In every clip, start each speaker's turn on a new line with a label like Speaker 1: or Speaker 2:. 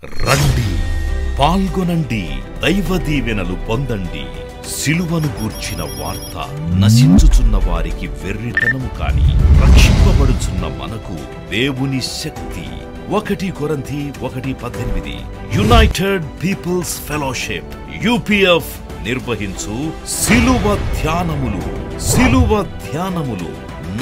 Speaker 1: రండి, పాల్గొనండి, దైవ దీవెనలు పొందండి. సిలువను గూర్చిన వార్త నశించుచున్న వారికి వెర్రితనము కాని రక్షింపబడుచున్న మనకు దేవుని శక్తి. 1 కొరింథీ 1:18 యునైటెడ్ పీపుల్స్ ఫెలోషిప్ UPF నిర్వహించు సిలువ ధ్యానములు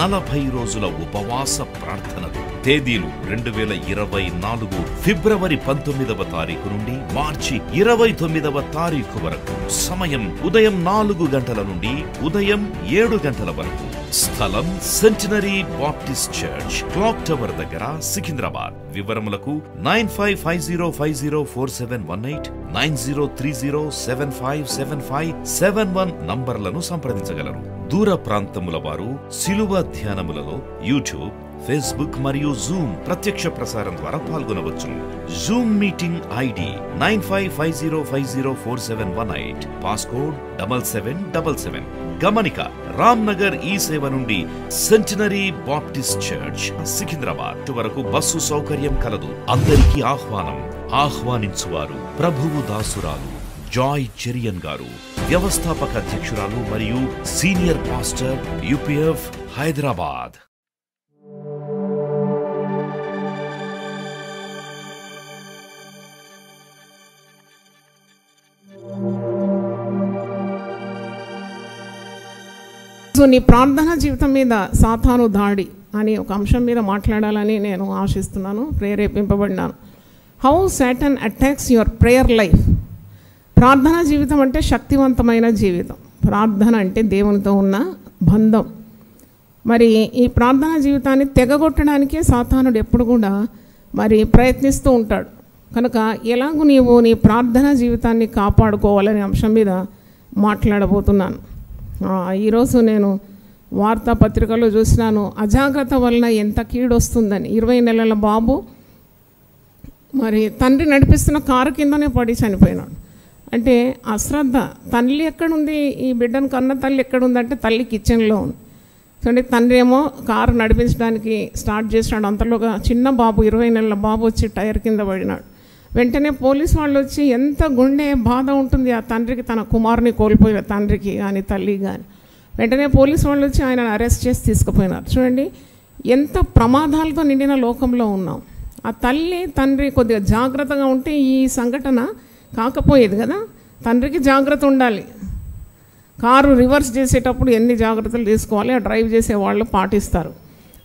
Speaker 1: 40 రోజుల ఉపవాస ప్రార్థనలు. తేదీలు 2024 ఫిబ్రవరి 19వ తారీఖు నుండి మార్చి 29వ తారీఖు వరకు. సమయం ఉదయం 4 గంటల నుండి ఉదయం 7 గంటల వరకు. స్థలం centenary Baptist church, clock tower దగ్గర, సికింద్రాబాద్. వివరములకు 9550504718 9030757571 నంబర్లను సంప్రదించగలరు. దూర ప్రాంతముల వారు సిలువ ధ్యానములలో యూట్యూబ్, ఫేస్బుక్ మరియు జూమ్ ప్రత్యక్ష ప్రసారం ద్వారా పాల్గొనవచ్చును. Zoom meeting ID 9550504718 passcode 7777. గమనిక, రామ్నగర్ ఈ సేవ నుండి సెంటినరీ బాప్టిస్ట్ చర్చ్ సికింద్రాబాద్ వరకు బస్సు సౌకర్యం కలదు. అందరికీ ఆహ్వానం. ఆహ్వానించువారు ప్రభువు దాసురాలు జాయ్ చెరియన్ గారు, వ్యవస్థాపక అధ్యక్షురాలు మరియు సీనియర్ పాస్టర్ UPF హైదరాబాద్.
Speaker 2: నీ ప్రార్థన జీవితం మీద సాతాను దాడి అని ఒక అంశం మీద మాట్లాడాలని నేను ఆశిస్తున్నాను, ప్రేరేపింపబడినాను. How Satan attacks your prayer life. ప్రార్థనా జీవితం అంటే శక్తివంతమైన జీవితం. ప్రార్థన అంటే దేవునితో ఉన్న బంధం. మరి ఈ ప్రార్థనా జీవితాన్ని తెగగొట్టడానికే సాతానుడు ఎప్పుడు కూడా మరి ప్రయత్నిస్తూ ఉంటాడు. కనుక ఎలాగూ నీవు నీ ప్రార్థనా జీవితాన్ని కాపాడుకోవాలనే అంశం మీద మాట్లాడబోతున్నాను. ఈరోజు నేను వార్తాపత్రికలో చూసినాను, అజాగ్రత్త వలన ఎంత కీడు వస్తుందని. 20 నెలల బాబు మరి తండ్రి నడిపిస్తున్న కారు కిందనే పడి చనిపోయినాడు. అంటే అశ్రద్ధ. తల్లి ఎక్కడుంది, ఈ బిడ్డను కన్న తల్లి ఎక్కడుందంటే తల్లి కిచెన్లో ఉంది. చూడండి, తండ్రి ఏమో కారు నడిపించడానికి స్టార్ట్ చేసినాడు. అంతలోగా చిన్న బాబు 20 నెలల బాబు వచ్చి టైర్ కింద పడినాడు. వెంటనే పోలీసు వాళ్ళు వచ్చి, ఎంత గుండె బాధ ఉంటుంది ఆ తండ్రికి, తన కుమారుని కోల్పోయిన తండ్రికి కానీ తల్లి కానీ. వెంటనే పోలీసు వాళ్ళు వచ్చి ఆయన అరెస్ట్ చేసి తీసుకుపోయినారు. చూడండి, ఎంత ప్రమాదాలతో నిండిన లోకంలో ఉన్నాం. ఆ తల్లి తండ్రి కొద్దిగా జాగ్రత్తగా ఉంటే ఈ సంఘటన కాకపోయేది కదా. తండ్రికి జాగ్రత్త ఉండాలి. కారు రివర్స్ చేసేటప్పుడు ఎన్ని జాగ్రత్తలు తీసుకోవాలి ఆ డ్రైవ్ చేసే వాళ్ళు పాటిస్తారు.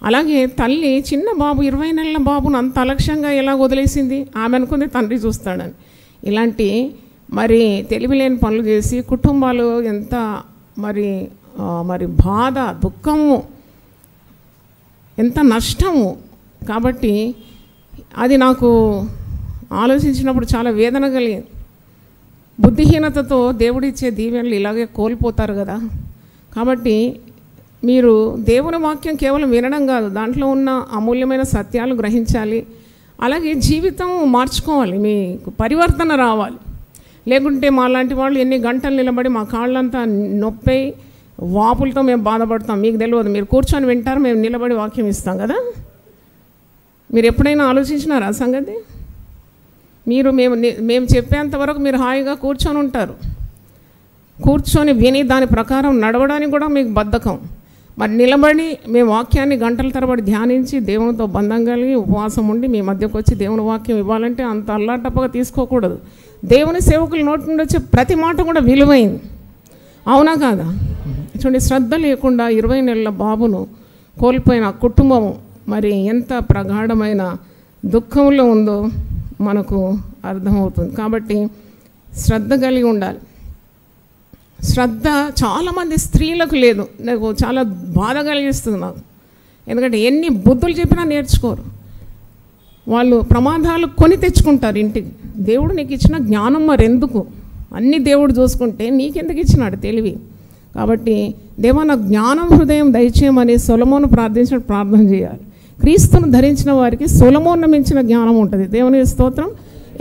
Speaker 2: అలాగే తల్లి చిన్న బాబు 20 నెలల బాబును అంత అలక్ష్యంగా ఎలా వదిలేసింది. ఆమె అనుకుంది తండ్రి చూస్తాడని. ఇలాంటి మరి తెలివిలేని పనులు చేసి కుటుంబాలు ఎంత మరి బాధ, దుఃఖము, ఎంత నష్టము. కాబట్టి అది నాకు ఆలోచించినప్పుడు చాలా వేదన కలిగింది. బుద్ధిహీనతతో దేవుడిచ్చే దీవెనలు ఇలాగే కోల్పోతారు కదా. కాబట్టి మీరు దేవుని వాక్యం కేవలం వినడం కాదు, దాంట్లో ఉన్న అమూల్యమైన సత్యాలు గ్రహించాలి. అలాగే జీవితం మార్చుకోవాలి, మీకు పరివర్తన రావాలి. లేకుంటే మా లాంటి వాళ్ళు ఎన్ని గంటలు నిలబడి మా కాళ్ళంతా నొప్పి వాపులతో మేము బాధపడతాం. మీకు తెలియదు, మీరు కూర్చొని వింటారు, మేము నిలబడి వాక్యం ఇస్తాం కదా. మీరు ఎప్పుడైనా ఆలోచించినారా ఆ సంగతి? మేము చెప్పేంత వరకు మీరు హాయిగా కూర్చొని ఉంటారు. కూర్చొని విని దాని ప్రకారం నడవడానికి కూడా మీకు బద్ధకం. మరి నిలబడి మేము వాక్యాన్ని గంటల తరబడి ధ్యానించి దేవునితో బంధం కలిగి ఉపవాసం ఉండి మీ మధ్యకు వచ్చి దేవుని వాక్యం ఇవ్వాలంటే అంత అల్లాటప్పగా తీసుకోకూడదు. దేవుని సేవకుల నోటి నుండి వచ్చే ప్రతి మాట కూడా విలువైంది, అవునా కాదా? చూడండి, శ్రద్ధ లేకుండా 20 నెలల బాబును కోల్పోయిన కుటుంబం మరి ఎంత ప్రగాఢమైన దుఃఖంలో ఉందో మనకు అర్థమవుతుంది. కాబట్టి శ్రద్ధ కలిగి ఉండాలి. శ్రద్ధ చాలామంది స్త్రీలకు లేదు. నాకు చాలా బాధ కలిగిస్తుంది నాకు. ఎందుకంటే ఎన్ని బుద్ధులు చెప్పినా నేర్చుకోరు. వాళ్ళు ప్రమాదాలు కొని తెచ్చుకుంటారు ఇంటికి. దేవుడు నీకు ఇచ్చిన జ్ఞానం మరెందుకు? అన్ని దేవుడు చూసుకుంటే నీకెందుకు ఇచ్చినాడు తెలివి? కాబట్టి దేవా నాకు జ్ఞానం హృదయం దయచేయమని సొలొమోను ప్రార్థించినట్టు ప్రార్థన చేయాలి. క్రీస్తును ధరించిన వారికి సొలొమోను మించిన జ్ఞానం ఉంటుంది. దేవుని స్తోత్రం.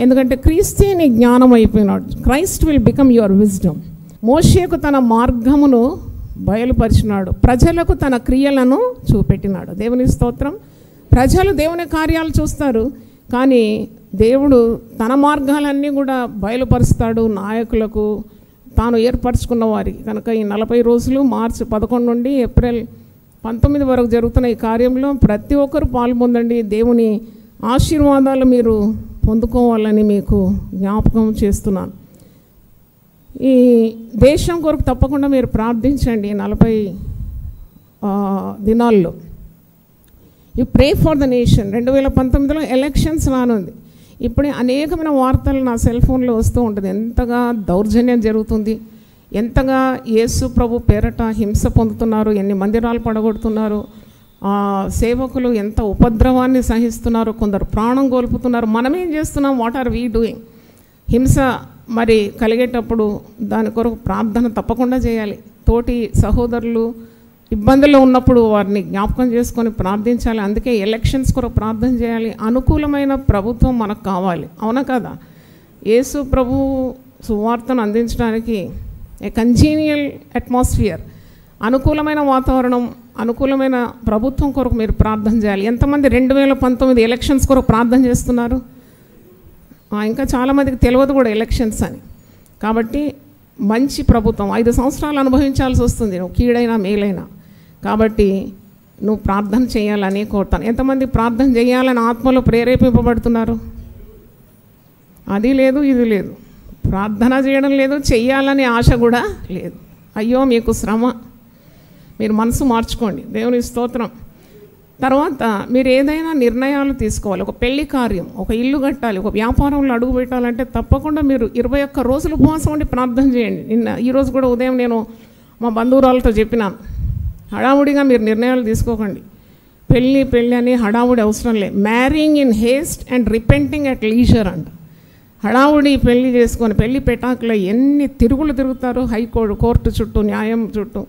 Speaker 2: ఎందుకంటే క్రీస్తే నీ జ్ఞానం అయిపోయినాడు. Christ will become your wisdom. మోషేకు తన మార్గమును బయలుపరిచినాడు, ప్రజలకు తన క్రియలను చూపెట్టినాడు. దేవుని స్తోత్రం. ప్రజలు దేవుని కార్యాలు చూస్తారు, కానీ దేవుడు తన మార్గాలన్నీ కూడా బయలుపరుస్తాడు నాయకులకు, తాను ఏర్పరచుకున్న వారికి. కనుక ఈ 40 రోజులు మార్చి 11 నుండి ఏప్రిల్ 19 వరకు జరుగుతున్న ఈ కార్యంలో ప్రతి ఒక్కరు పాల్పొందండి. దేవుని ఆశీర్వాదాలు మీరు పొందుకోవాలని మీకు జ్ఞాపకం చేస్తున్నాను. ఈ దేశం కొరకు తప్పకుండా మీరు ప్రార్థించండి. 40 దినాల్లో you pray for the nation. 2019లో ఎలక్షన్స్ రానుంది. ఇప్పుడే అనేకమైన వార్తలు నా సెల్ ఫోన్లో వస్తూ ఉంటుంది. ఎంతగా దౌర్జన్యం జరుగుతుంది, ఎంతగా యేసు ప్రభు పేరట హింస పొందుతున్నారు, ఎన్ని మందిరాలు పడగొడుతున్నారు, సేవకులు ఎంత ఉపద్రవాన్ని సహిస్తున్నారు, కొందరు ప్రాణం కోల్పోతున్నారు. మనమేం చేస్తున్నాం? What are we doing? హింస మరి కలిగేటప్పుడు దాని కొరకు ప్రార్థన తప్పకుండా చేయాలి. తోటి సహోదరులు ఇబ్బందుల్లో ఉన్నప్పుడు వారిని జ్ఞాపకం చేసుకొని ప్రార్థించాలి. అందుకే ఎలక్షన్స్ కొరకు ప్రార్థన చేయాలి. అనుకూలమైన ప్రభుత్వం మనకు కావాలి, అవునా కదా? యేసు ప్రభు సువార్తను అందించడానికి ఏ కంజీనియల్ అట్మాస్ఫియర్, అనుకూలమైన వాతావరణం, అనుకూలమైన ప్రభుత్వం కొరకు మీరు ప్రార్థన చేయాలి. ఎంతమంది 2019 ఎలక్షన్స్ కొరకు ప్రార్థన చేస్తున్నారు? ఇంకా చాలామందికి తెలియదు కూడా ఎలక్షన్స్ అని. కాబట్టి మంచి ప్రభుత్వం 5 సంవత్సరాలు అనుభవించాల్సి వస్తుంది, నువ్వు కీడైనా మేలైనా. కాబట్టి నువ్వు ప్రార్థన చేయాలని కోరుతాను. ఎంతమంది ప్రార్థన చేయాలని ఆత్మలో ప్రేరేపింపబడుతున్నారు? అది లేదు, ఇది లేదు, ప్రార్థన చేయడం లేదు, చెయ్యాలనే ఆశ కూడా లేదు. అయ్యో మీకు శ్రమ. మీరు మనసు మార్చుకోండి. దేవుని స్తోత్రం. తర్వాత మీరు ఏదైనా నిర్ణయాలు తీసుకోవాలి. ఒక పెళ్లి కార్యం, ఒక ఇల్లు కట్టాలి, ఒక వ్యాపారంలో అడుగు పెట్టాలంటే తప్పకుండా మీరు 21 రోజులు ఉపవాసం ఉండి ప్రార్థన చేయండి. ఈరోజు కూడా ఉదయం నేను మా బంధువురాలతో చెప్పినాను, హడావుడిగా మీరు నిర్ణయాలు తీసుకోకండి. పెళ్ళి అని హడావుడి అవసరం లేదు. Marrying in Heist and repenting at leisure అంట. హడావుడి పెళ్లి చేసుకొని పెళ్లి పెటాకులో ఎన్ని తిరుగులు తిరుగుతారు, కోర్టు చుట్టూ, న్యాయం చుట్టూ.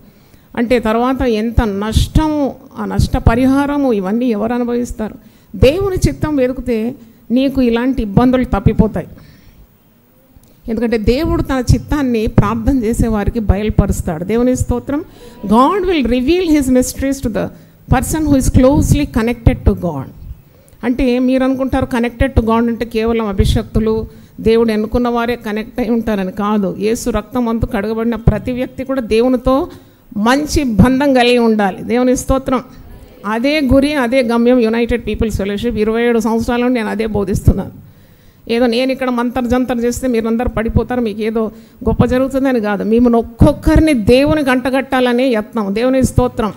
Speaker 2: అంటే తర్వాత ఎంత నష్టము, ఆ నష్ట పరిహారము ఇవన్నీ ఎవరు అనుభవిస్తారు? దేవుని చిత్తం వెతికితే నీకు ఇలాంటి ఇబ్బందులు తప్పిపోతాయి. ఎందుకంటే దేవుడు తన చిత్తాన్ని ప్రార్థన చేసేవారికి బయలుపరుస్తాడు. దేవుని స్తోత్రం. God will reveal his mysteries to the person who is closely connected to God. అంటే మీరు అనుకుంటారు కనెక్టెడ్ టు గాడ్ అంటే కేవలం అభిషక్తులు, దేవుడు ఎన్నుకున్న వారే కనెక్ట్ అయి ఉంటారని కాదు. యేసు రక్తం అంతు కడగబడిన ప్రతి వ్యక్తి కూడా దేవునితో మంచి బంధం కలిగి ఉండాలి. దేవుని స్తోత్రం. అదే గురి, అదే గమ్యం యునైటెడ్ పీపుల్స్ ఫెలోషిప్. 27 సంవత్సరాల నుండి నేను అదే బోధిస్తున్నాను. ఏదో నేను ఇక్కడ మంతర్ చేస్తే మీరందరూ పడిపోతారు, మీకు ఏదో గొప్ప జరుగుతుందని కాదు. మిమ్మల్ని ఒక్కొక్కరిని దేవునికి అంటగట్టాలనే యత్నం. దేవుని స్తోత్రం.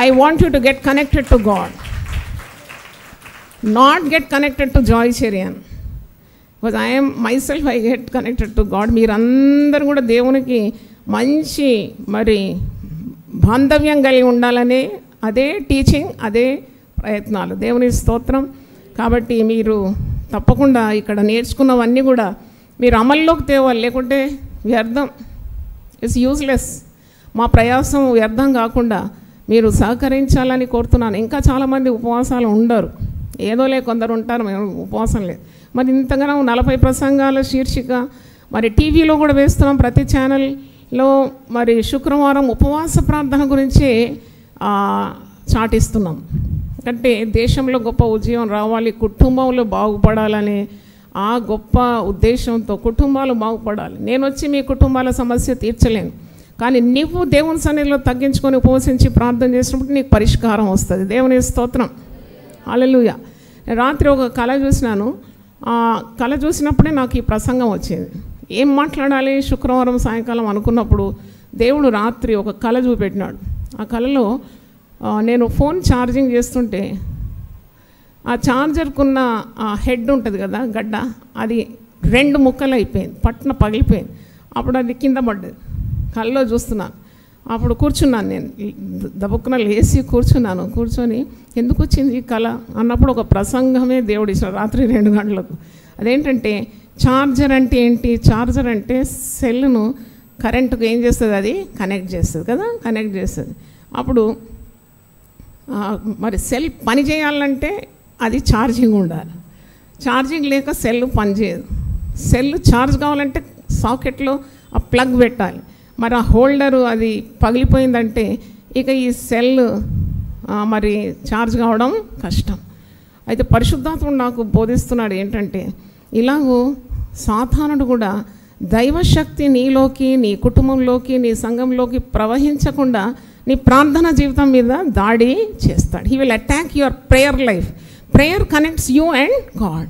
Speaker 2: I want you to get connected to God, not get connected to Joy Cherian. Because I get connected to God. మీరందరూ కూడా దేవునికి మంచి మరి బాంధవ్యం కలిగి ఉండాలని అదే టీచింగ్, అదే ప్రయత్నాలు. దేవుని స్తోత్రం. కాబట్టి మీరు తప్పకుండా ఇక్కడ నేర్చుకున్నవన్నీ కూడా మీరు అమల్లోకి తేవాలి, లేకుంటే వ్యర్థం, ఇట్స్ యూజ్లెస్. మా ప్రయాసం వ్యర్థం కాకుండా మీరు సహకరించాలని కోరుతున్నాను. ఇంకా చాలామంది ఉపవాసాలు ఉండరు, ఏదోలే కొందరు ఉంటారు, మేము ఉపవాసం లేదు. మరి ఇంతగానో 40 ప్రసంగాల శీర్షిక మరి టీవీలో కూడా వేస్తున్నాం, ప్రతి ఛానల్లో. మరి శుక్రవారం ఉపవాస ప్రార్థన గురించి చాటిస్తున్నాం. అంటే దేశంలో గొప్ప ఉద్యమం రావాలి, కుటుంబంలో బాగుపడాలనే ఆ గొప్ప ఉద్దేశంతో కుటుంబాలు బాగుపడాలి. నేను వచ్చి మీ కుటుంబాల సమస్య తీర్చలేను, కానీ నువ్వు దేవుని సన్నిధిలో తగ్గించుకొని ఉపవసించి ప్రార్థన చేసినప్పుడు నీకు పరిష్కారం వస్తుంది. దేవుని స్తోత్రం. హల్లెలూయా. రాత్రి ఒక కళ చూసినాను. కళ చూసినప్పుడే నాకు ఈ ప్రసంగం వచ్చింది. ఏం మాట్లాడాలి శుక్రవారం సాయంకాలం అనుకున్నప్పుడు దేవుడు రాత్రి ఒక కళ చూపెట్టినాడు. ఆ కళలో నేను ఫోన్ ఛార్జింగ్ చేస్తుంటే ఆ ఛార్జర్కున్న ఆ హెడ్ ఉంటుంది కదా, గడ్డ, అది 2 ముక్కలు అయిపోయింది, పట్టున పగిలిపోయింది. అప్పుడు అది కింద పడ్డది. కళ్ళలో చూస్తున్నాను. అప్పుడు కూర్చున్నాను, నేను దబుక్కున లేచి కూర్చొని ఎందుకు వచ్చింది ఈ కళ అన్నప్పుడు ఒక ప్రసంగమే దేవుడు ఇచ్చాడు రాత్రి 2 గంటలకు. అదేంటంటే ఛార్జర్ అంటే ఏంటి? ఛార్జర్ అంటే సెల్ను కరెంటుకు ఏం చేస్తుంది, అది కనెక్ట్ చేస్తుంది కదా, కనెక్ట్ చేస్తుంది. అప్పుడు మరి సెల్ పని చేయాలంటే అది ఛార్జింగ్ ఉండాలి. ఛార్జింగ్ లేక సెల్ పనిచేయదు. సెల్ ఛార్జ్ కావాలంటే సాకెట్లో ఆ ప్లగ్ పెట్టాలి. మరి ఆ హోల్డరు అది పగిలిపోయిందంటే ఇక ఈ సెల్ మరి ఛార్జ్ కావడం కష్టం. అయితే పరిశుద్ధాత్ముడు నాకు బోధిస్తున్నాడు ఏంటంటే ఇలాగూ సాతానుడు కూడా దైవశక్తి నీలోకి, నీ కుటుంబంలోకి, నీ సంఘంలోకి ప్రవహించకుండా నీ ప్రార్థన జీవితం మీద దాడి చేస్తాడు. He will attack your prayer life. Prayer connects you and God.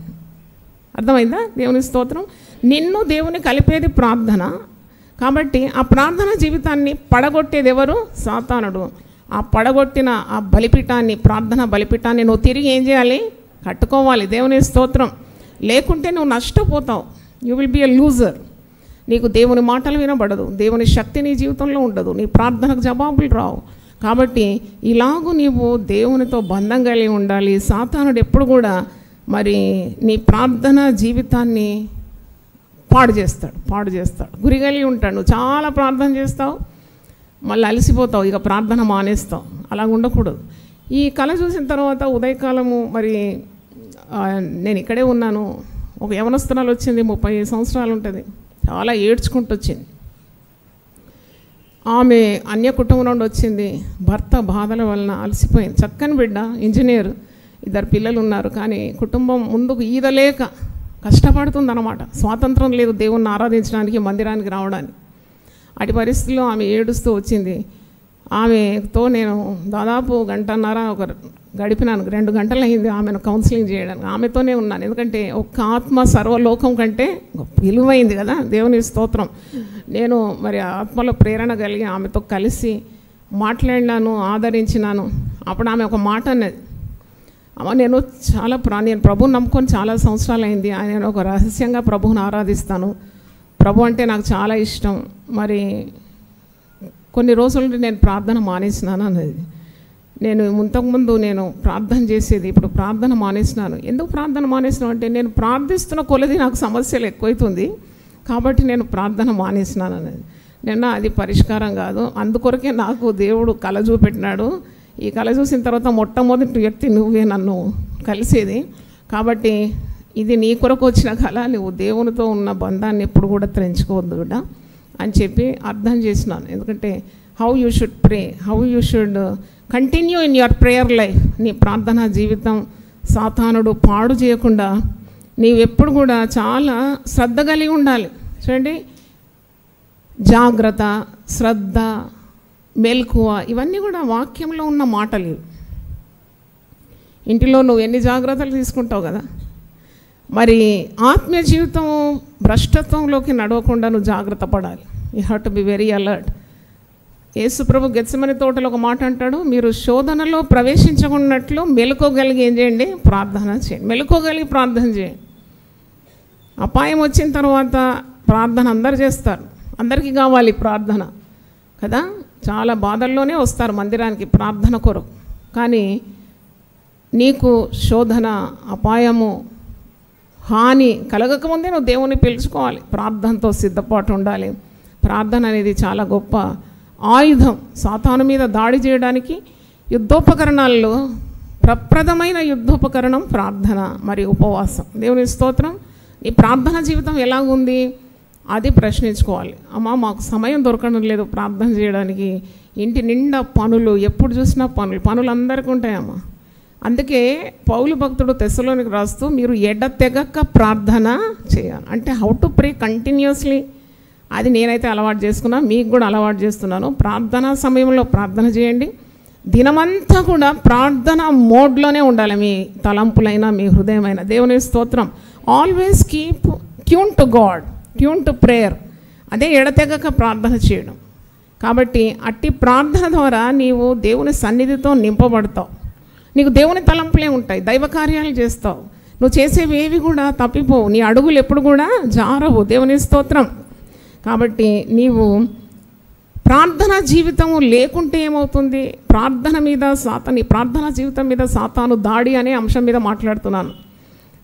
Speaker 2: అర్థమైందా? దేవుని స్తోత్రం. నిన్ను దేవుని కలిపేది ప్రార్థన. కాబట్టి ఆ ప్రార్థన జీవితాన్ని పడగొట్టేది ఎవరు? సాతానుడు. ఆ పడగొట్టిన ఆ బలిపీఠాన్ని, ప్రార్థన బలిపీఠాన్ని నువ్వు తిరిగి ఏం చేయాలి? కట్టుకోవాలి. దేవుని స్తోత్రం. లేకుంటే నువ్వు నష్టపోతావు. You will be a loser. నీకు దేవుని మాటలు వినబడదు, దేవుని శక్తి నీ జీవితంలో ఉండదు, నీ ప్రార్థనకు జవాబులు రావు. కాబట్టి ఇలాగూ నీవు దేవునితో బంధం కలిగి ఉండాలి. సాతానుడు ఎప్పుడు కూడా మరి నీ ప్రార్థన జీవితాన్ని పాడు చేస్తాడు. గురి కలిగి ఉంటాడు. నువ్వు చాలా ప్రార్థన చేస్తావు, మళ్ళీ అలసిపోతావు, ఇక ప్రార్థన మానేస్తావు. అలా ఉండకూడదు. ఈ కళ చూసిన తర్వాత ఉదయకాలము మరి నేను ఇక్కడే ఉన్నాను. ఒక యవనస్తురాలు వచ్చింది, 30 సంవత్సరాలు ఉంటుంది. చాలా ఏడ్చుకుంటూ వచ్చింది. ఆమె అన్య కుటుంబం నుండి వచ్చింది. భర్త బాధల వలన అలసిపోయింది. చక్కని బిడ్డ, ఇంజనీర్, 2 పిల్లలు ఉన్నారు. కానీ కుటుంబం ముందుకు ఈదలేక కష్టపడుతుందన్నమాట. స్వాతంత్రం లేదు దేవుణ్ణి ఆరాధించడానికి, మందిరానికి రావడానికి. అటు పరిస్థితుల్లో ఆమె ఏడుస్తూ వచ్చింది. ఆమెతో నేను దాదాపు 1.5 గడిపినాను. 2 గంటలు అయింది ఆమెను కౌన్సిలింగ్ చేయడానికి. ఆమెతోనే ఉన్నాను. ఎందుకంటే ఒక్క ఆత్మ సర్వలోకం కంటే విలువైంది కదా. దేవుని స్తోత్రం. నేను మరి ఆత్మలో ప్రేరణ కలిగి ఆమెతో కలిసి మాట్లాడినాను, ఆదరించినాను. అప్పుడు ఆమె ఒక మాట అన్నది, అమ్మ నేను నేను ప్రభువుని నమ్ముకొని చాలా సంవత్సరాలు అయింది. నేను ఒక రహస్యంగా ప్రభువుని ఆరాధిస్తాను. ప్రభు అంటే నాకు చాలా ఇష్టం. మరి కొన్ని రోజుల నుండి నేను ప్రార్థన మానేసినాను అన్నది. నేను ఇంతకుముందు నేను ప్రార్థన చేసేది, ఇప్పుడు ప్రార్థన మానేసినాను. ఎందుకు ప్రార్థన మానేసినాను అంటే నేను ప్రార్థిస్తున్న కొలది నాకు సమస్యలు ఎక్కువైతుంది, కాబట్టి నేను ప్రార్థన మానేసినాను అన్నది. నిన్న అది పరిష్కారం కాదు. అందుకొరకే నాకు దేవుడు కళ చూపెట్టినాడు. ఈ కళ చూసిన తర్వాత మొట్టమొదటి వ్యక్తి నువ్వే నన్ను కలిసేది. కాబట్టి ఇది నీ కొరకు వచ్చిన కళ. నువ్వు దేవునితో ఉన్న బంధాన్ని ఎప్పుడు కూడా త్రెంచుకోవద్దు కూడా అని చెప్పి అర్థం చేసినాను. ఎందుకంటే how you should pray, how you should continue in your prayer life. నీ ప్రార్థనా జీవితం సాతానుడు పాడు చేయకుండా నీవెప్పుడు కూడా చాలా శ్రద్ధ కలిగి ఉండాలి. చూడండి, జాగ్రత్త, శ్రద్ధ, మెలకువ, ఇవన్నీ కూడా వాక్యంలో ఉన్న మాటలు. ఇంటిలో నువ్వు ఎన్ని జాగ్రత్తలు తీసుకుంటావు కదా. మరి ఆత్మీయ జీవితం భ్రష్టత్వంలోకి నడవకుండా నువ్వు జాగ్రత్త పడాలి. You have to be very alert. యేసుప్రభు గెత్సెమనే తోటలో ఒక మాట అంటాడు, మీరు శోధనలో ప్రవేశించకున్నట్లు మెలకువగలిగి ఏం చేయండి? ప్రార్థన చేయండి. మెలకువగలిగి ప్రార్థన చేయండి. అపాయం వచ్చిన తర్వాత ప్రార్థన అందరు చేస్తారు, అందరికీ కావాలి ప్రార్థన కదా. చాలా బాధల్లోనే వస్తారు మందిరానికి ప్రార్థన కొరకు. కానీ నీకు శోధన, అపాయము, హాని కలగకముందే నువ్వు దేవుని పిలుచుకోవాలి. ప్రార్థనతో సిద్ధపాటు ఉండాలి. ప్రార్థన అనేది చాలా గొప్ప ఆయుధం. సాతాను మీద దాడి చేయడానికి యుద్ధోపకరణాల్లో ప్రప్రదమైన యుద్ధోపకరణం ప్రార్థన మరియు ఉపవాసం. దేవుని స్తోత్రం. నీ ప్రార్థన జీవితం ఎలాగుంది అది ప్రశ్నించుకోవాలి. అమ్మ మాకు సమయం దొరకడం లేదు ప్రార్థన చేయడానికి, ఇంటి నిండా పనులు, ఎప్పుడు చూసినా పనులు అందరికీ ఉంటాయమ్మా. అందుకే పౌలు భక్తుడు తెస్సలోనికి రాస్తూ మీరు ఎడతెగక ప్రార్థన చేయాలి అంటే హౌ టు ప్రే కంటిన్యూస్లీ. అది నేనైతే అలవాటు చేసుకున్నా, మీకు కూడా అలవాటు చేస్తున్నాను. ప్రార్థనా సమయంలో ప్రార్థన చేయండి. దినమంతా కూడా ప్రార్థన మోడ్లోనే ఉండాలి. మీ తలంపులైనా మీ హృదయమైనా. దేవుని స్తోత్రం. Always keep tune to God, tune to prayer. అదే ఎడతెగక ప్రార్థన చేయడం. కాబట్టి అట్టి ప్రార్థన ద్వారా నీవు దేవుని సన్నిధితో నింపబడతావు. నీకు దేవుని తలంపులే ఉంటాయి, దైవ కార్యాలు చేస్తావు. నువ్వు చేసేవేవి కూడా తప్పిపోవు, నీ అడుగులు ఎప్పుడు కూడా జారవు. దేవుని స్తోత్రం. కాబట్టి నీవు ప్రార్థనా జీవితము లేకుంటే ఏమవుతుంది? ప్రార్థన మీద నీ ప్రార్థనా జీవితం మీద సాతాను దాడి అనే అంశం మీద మాట్లాడుతున్నాను.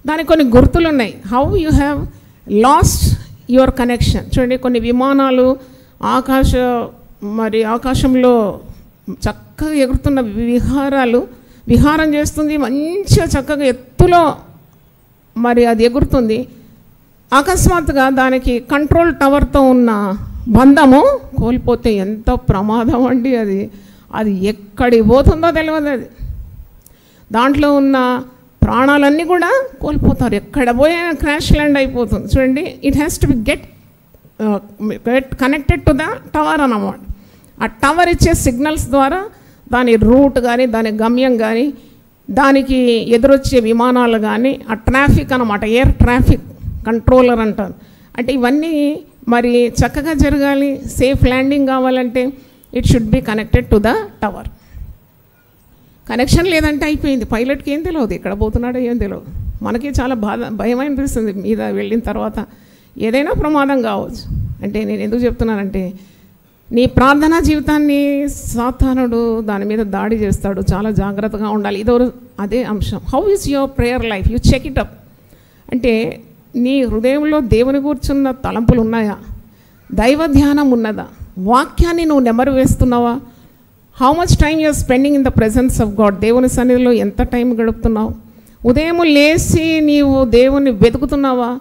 Speaker 2: దానికి కొన్ని గుర్తులు ఉన్నాయి. How you have lost your connection. చూడండి, కొన్ని విమానాలు ఆకాశంలో చక్కగా ఎగురుతున్న విహారం చేస్తుంది, మంచిగా చక్కగా ఎత్తులో మరి అది ఎగురుతుంది. అకస్మాత్తుగా దానికి కంట్రోల్ టవర్తో ఉన్న బంధము కోల్పోతే ఎంత ప్రమాదం అండి. అది ఎక్కడికి పోతుందో తెలియదు. అది దాంట్లో ఉన్న ప్రాణాలన్నీ కూడా కోల్పోతారు. ఎక్కడ పోయినా క్రాష్ ల్యాండ్ అయిపోతుంది. చూడండి, it has to be get connected to the tower అన్నమాట. ఆ టవర్ ఇచ్చే సిగ్నల్స్ ద్వారా దాని రూట్ కానీ, దాని గమ్యం కానీ, దానికి ఎదురొచ్చే విమానాలు కానీ, ఆ ట్రాఫిక్ అన్నమాట, ఎయిర్ ట్రాఫిక్ కంట్రోలర్ అంటారు. అంటే ఇవన్నీ మరి చక్కగా జరగాలి, సేఫ్ ల్యాండింగ్ కావాలంటే it should be connected to the tower. Connection లేదంటే అయిపోయింది. పైలట్కి ఏం తెలియదు, ఎక్కడ పోతున్నాడో ఏం తెలియదు. మనకి చాలా భయం అనిపిస్తుంది మీద వెళ్ళిన తర్వాత. ఏదైనా ప్రమాదం కావచ్చు. అంటే నేను ఎందుకు చెప్తున్నానంటే, నీ ప్రార్థనా జీవితాన్ని సాతానుడు దాని మీద దాడి చేస్తాడు. చాలా జాగ్రత్తగా ఉండాలి. అదే అంశం. How is your prayer life? You check it up. అంటే నీ హృదయంలో దేవుని కూర్చున్న తలంపులు ఉన్నాయా? దైవ ధ్యానం ఉన్నదా? వాక్యాన్ని నువ్వు నెమరు వేస్తున్నావా? How much time you're spending in the presence of God? దేవుని సన్నిధిలో ఎంత టైం గడుపుతున్నావు? ఉదయం లేచి నీవు దేవుని వెతుకుతున్నావా?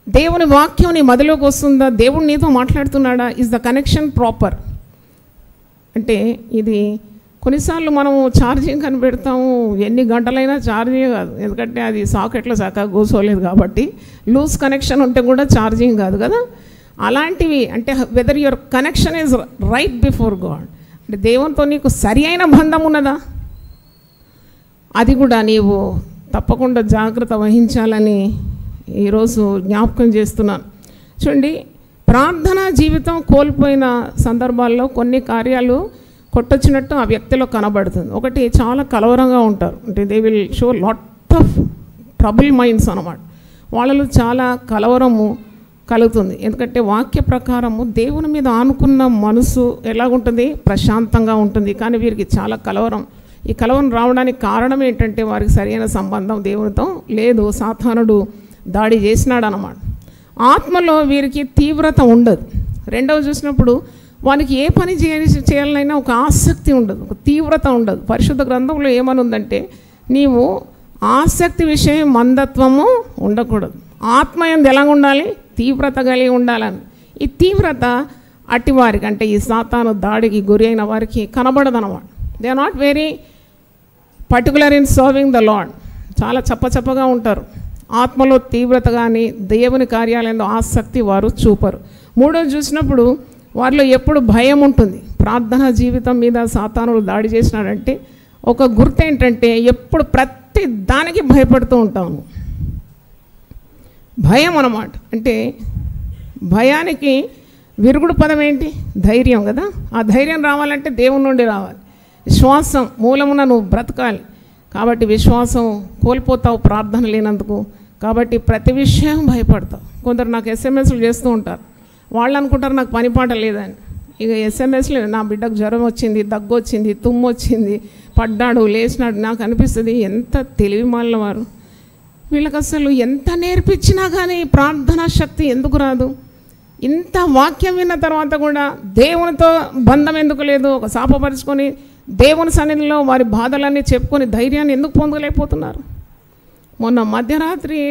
Speaker 2: దేవుని వాక్యం నీ మదిలోకి వస్తుందా? దేవుడు నీతో మాట్లాడుతున్నాడా? Is the connection proper? అంటే ఇది కొన్నిసార్లు మనము ఛార్జింగ్ అని పెడతాము, ఎన్ని గంటలైనా ఛార్జింగ్ కాదు. ఎందుకంటే అది సాకెట్లో చక్కగా కూర్చోలేదు కాబట్టి. లూజ్ కనెక్షన్ ఉంటే కూడా ఛార్జింగ్ కాదు కదా. అలాంటివి అంటే weather your connection is right before God, అంటే దేవునితో నీకు సరి అయిన బంధం ఉన్నదా? అది కూడా నీవు తప్పకుండా జాగ్రత్త వహించాలని ఈరోజు జ్ఞాపకం చేస్తున్నాను. చూడండి, ప్రార్థనా జీవితం కోల్పోయిన సందర్భాల్లో కొన్ని కార్యాలు కొట్టొచ్చినట్టు ఆ వ్యక్తిలో కనబడుతుంది. ఒకటి, చాలా కలవరంగా ఉంటారు. అంటే they will show lot of trouble minds అన్నమాట. వాళ్ళలో చాలా కలవరము కలుగుతుంది. ఎందుకంటే వాక్య ప్రకారము దేవుని మీద ఆనుకున్న మనసు ఎలాగుంటుంది? ప్రశాంతంగా ఉంటుంది. కానీ వీరికి చాలా కలవరం. ఈ కలవరం రావడానికి కారణం ఏంటంటే వారికి సరైన సంబంధం దేవునితో లేదు. సాతానుడు దాడి చేసినాడు అన్నమాట. ఆత్మలో వీరికి తీవ్రత ఉండదు. రెండవ చూసినప్పుడు వానికి ఏ పని చేయాలనైనా ఒక ఆసక్తి ఉండదు, ఒక తీవ్రత ఉండదు. పరిశుద్ధ గ్రంథంలో ఏమని ఉందంటే, నీవు ఆసక్తి విషయం మందత్వము ఉండకూడదు, ఆత్మ యందు ఎలా ఉండాలి? తీవ్రత కలిగి ఉండాలని. ఈ తీవ్రత అట్టివారికి, అంటే ఈ సాతాను దాడికి గురి అయిన వారికి కనబడదన్నమాట. They are not very particular in serving the Lord. చాలా చప్పచప్పగా ఉంటారు. ఆత్మలో తీవ్రత కానీ దేవుని కార్యాలయంలో ఆసక్తి వారు చూపరు. మూడోది చూసినప్పుడు వారిలో ఎప్పుడు భయం ఉంటుంది. ప్రార్థనా జీవితం మీద సాతానుడు దాడి చేసినాడంటే ఒక గుర్తు ఏంటంటే, ఎప్పుడు ప్రతి దానికి భయపడుతూ ఉంటాము. భయం అన్నమాట. అంటే భయానికి విరుగుడు పదం ఏంటి? ధైర్యం కదా. ఆ ధైర్యం రావాలంటే దేవుని నుండి రావాలి. విశ్వాసం మూలమున నువ్వు బ్రతకాలి. కాబట్టి విశ్వాసం కోల్పోతావు ప్రార్థన లేనందుకు. కాబట్టి ప్రతి విషయం భయపడతావు. కొందరు నాకు ఎస్ఎంఎస్లు చేస్తూ ఉంటారు. వాళ్ళు అనుకుంటారు నాకు పనిపాట లేదని. ఇక ఎస్ఎంఎస్లు, నా బిడ్డకు జ్వరం వచ్చింది, దగ్గు వచ్చింది, తుమ్ము వచ్చింది, పడ్డాడు, లేచినాడు. నాకు అనిపిస్తుంది ఎంత తెలివి మాలిన వారు. వీళ్ళకి అసలు ఎంత నేర్పించినా కానీ ప్రార్థనా శక్తి ఎందుకు రాదు? ఇంత వాక్యం విన్న తర్వాత కూడా దేవునితో బంధం ఎందుకు లేదు? ఒక శాపపరుచుకొని దేవుని సన్నిధిలో వారి బాధలన్నీ చెప్పుకొని ధైర్యాన్ని ఎందుకు పొందలేకపోతున్నారు? మొన్న మధ్యరాత్రి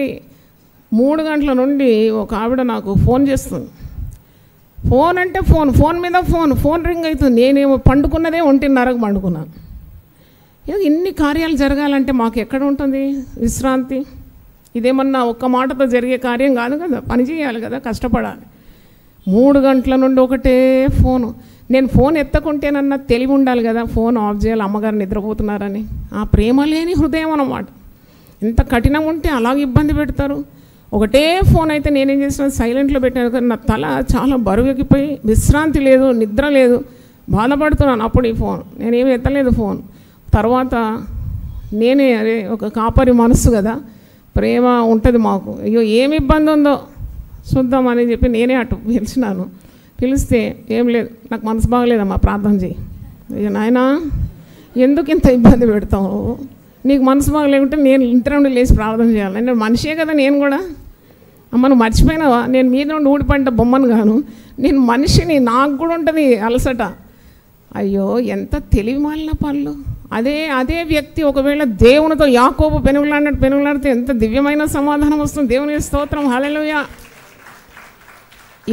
Speaker 2: 3 గంటల నుండి ఒక ఆవిడ నాకు ఫోన్ చేస్తుంది. ఫోన్ అంటే ఫోన్ మీద ఫోన్ రింగ్ అవుతుంది. నేనేమో పండుకున్నదే 1:30కు పండుకున్నాను. ఇన్ని కార్యాలు జరగాలంటే మాకు ఎక్కడ ఉంటుంది విశ్రాంతి? ఇదేమన్నా ఒక్క మాటతో జరిగే కార్యం కాదు కదా. పని చేయాలి కదా, కష్టపడాలి. 3 గంటల నుండి ఒకటే ఫోను. నేను ఫోన్ ఎత్తకుంటేనన్నా తెలివి ఉండాలి కదా, ఫోన్ ఆఫ్ చేయాలి, అమ్మగారు నిద్రపోతున్నారని. ఆ ప్రేమ లేని హృదయం అన్నమాట. ఎంత కఠినం ఉంటే అలాగే ఇబ్బంది పెడతారు. ఒకటే ఫోన్ అయితే నేనేం చేసిన, సైలెంట్లో పెట్టాను కానీ నా తల చాలా బరువెక్కిపోయి విశ్రాంతి లేదు, నిద్ర లేదు, బాధపడుతున్నాను. అప్పుడు ఈ ఫోన్ నేనేమి ఎత్తలేదు ఫోన్. తర్వాత నేనే అరే ఒక కాపరి మనసు కదా, ప్రేమ ఉంటుంది మాకు, అయ్యో ఏమి ఇబ్బంది ఉందో చూద్దామని చెప్పి నేనే అటు పిలిచినాను. పిలిస్తే ఏం లేదు, నాకు మనసు బాగలేదమ్మా, ప్రార్థన చేయి. అయ్యో నాయనా ఎందుకు ఇంత ఇబ్బంది పెడతావు? నీకు మనసు బాగలేకుంటే నేను ఇంటి నుండి లేచి ప్రార్థన చేయాలి. నేను మనిషే కదా, నేను కూడా. అమ్మ నువ్వు మర్చిపోయినావా, నేను మీద నుండి ఊడిపడ్డ బొమ్మను గాను, నేను మనిషిని, నాకు కూడా ఉంటుంది అలసట. అయ్యో ఎంత తెలివి మాలిన పనులు. అదే వ్యక్తి ఒకవేళ దేవునితో యాకోబు పెనుగులాడితే ఎంత దివ్యమైన సమాధానం వస్తుంది. దేవునికి స్తోత్రం, హల్లెలూయా.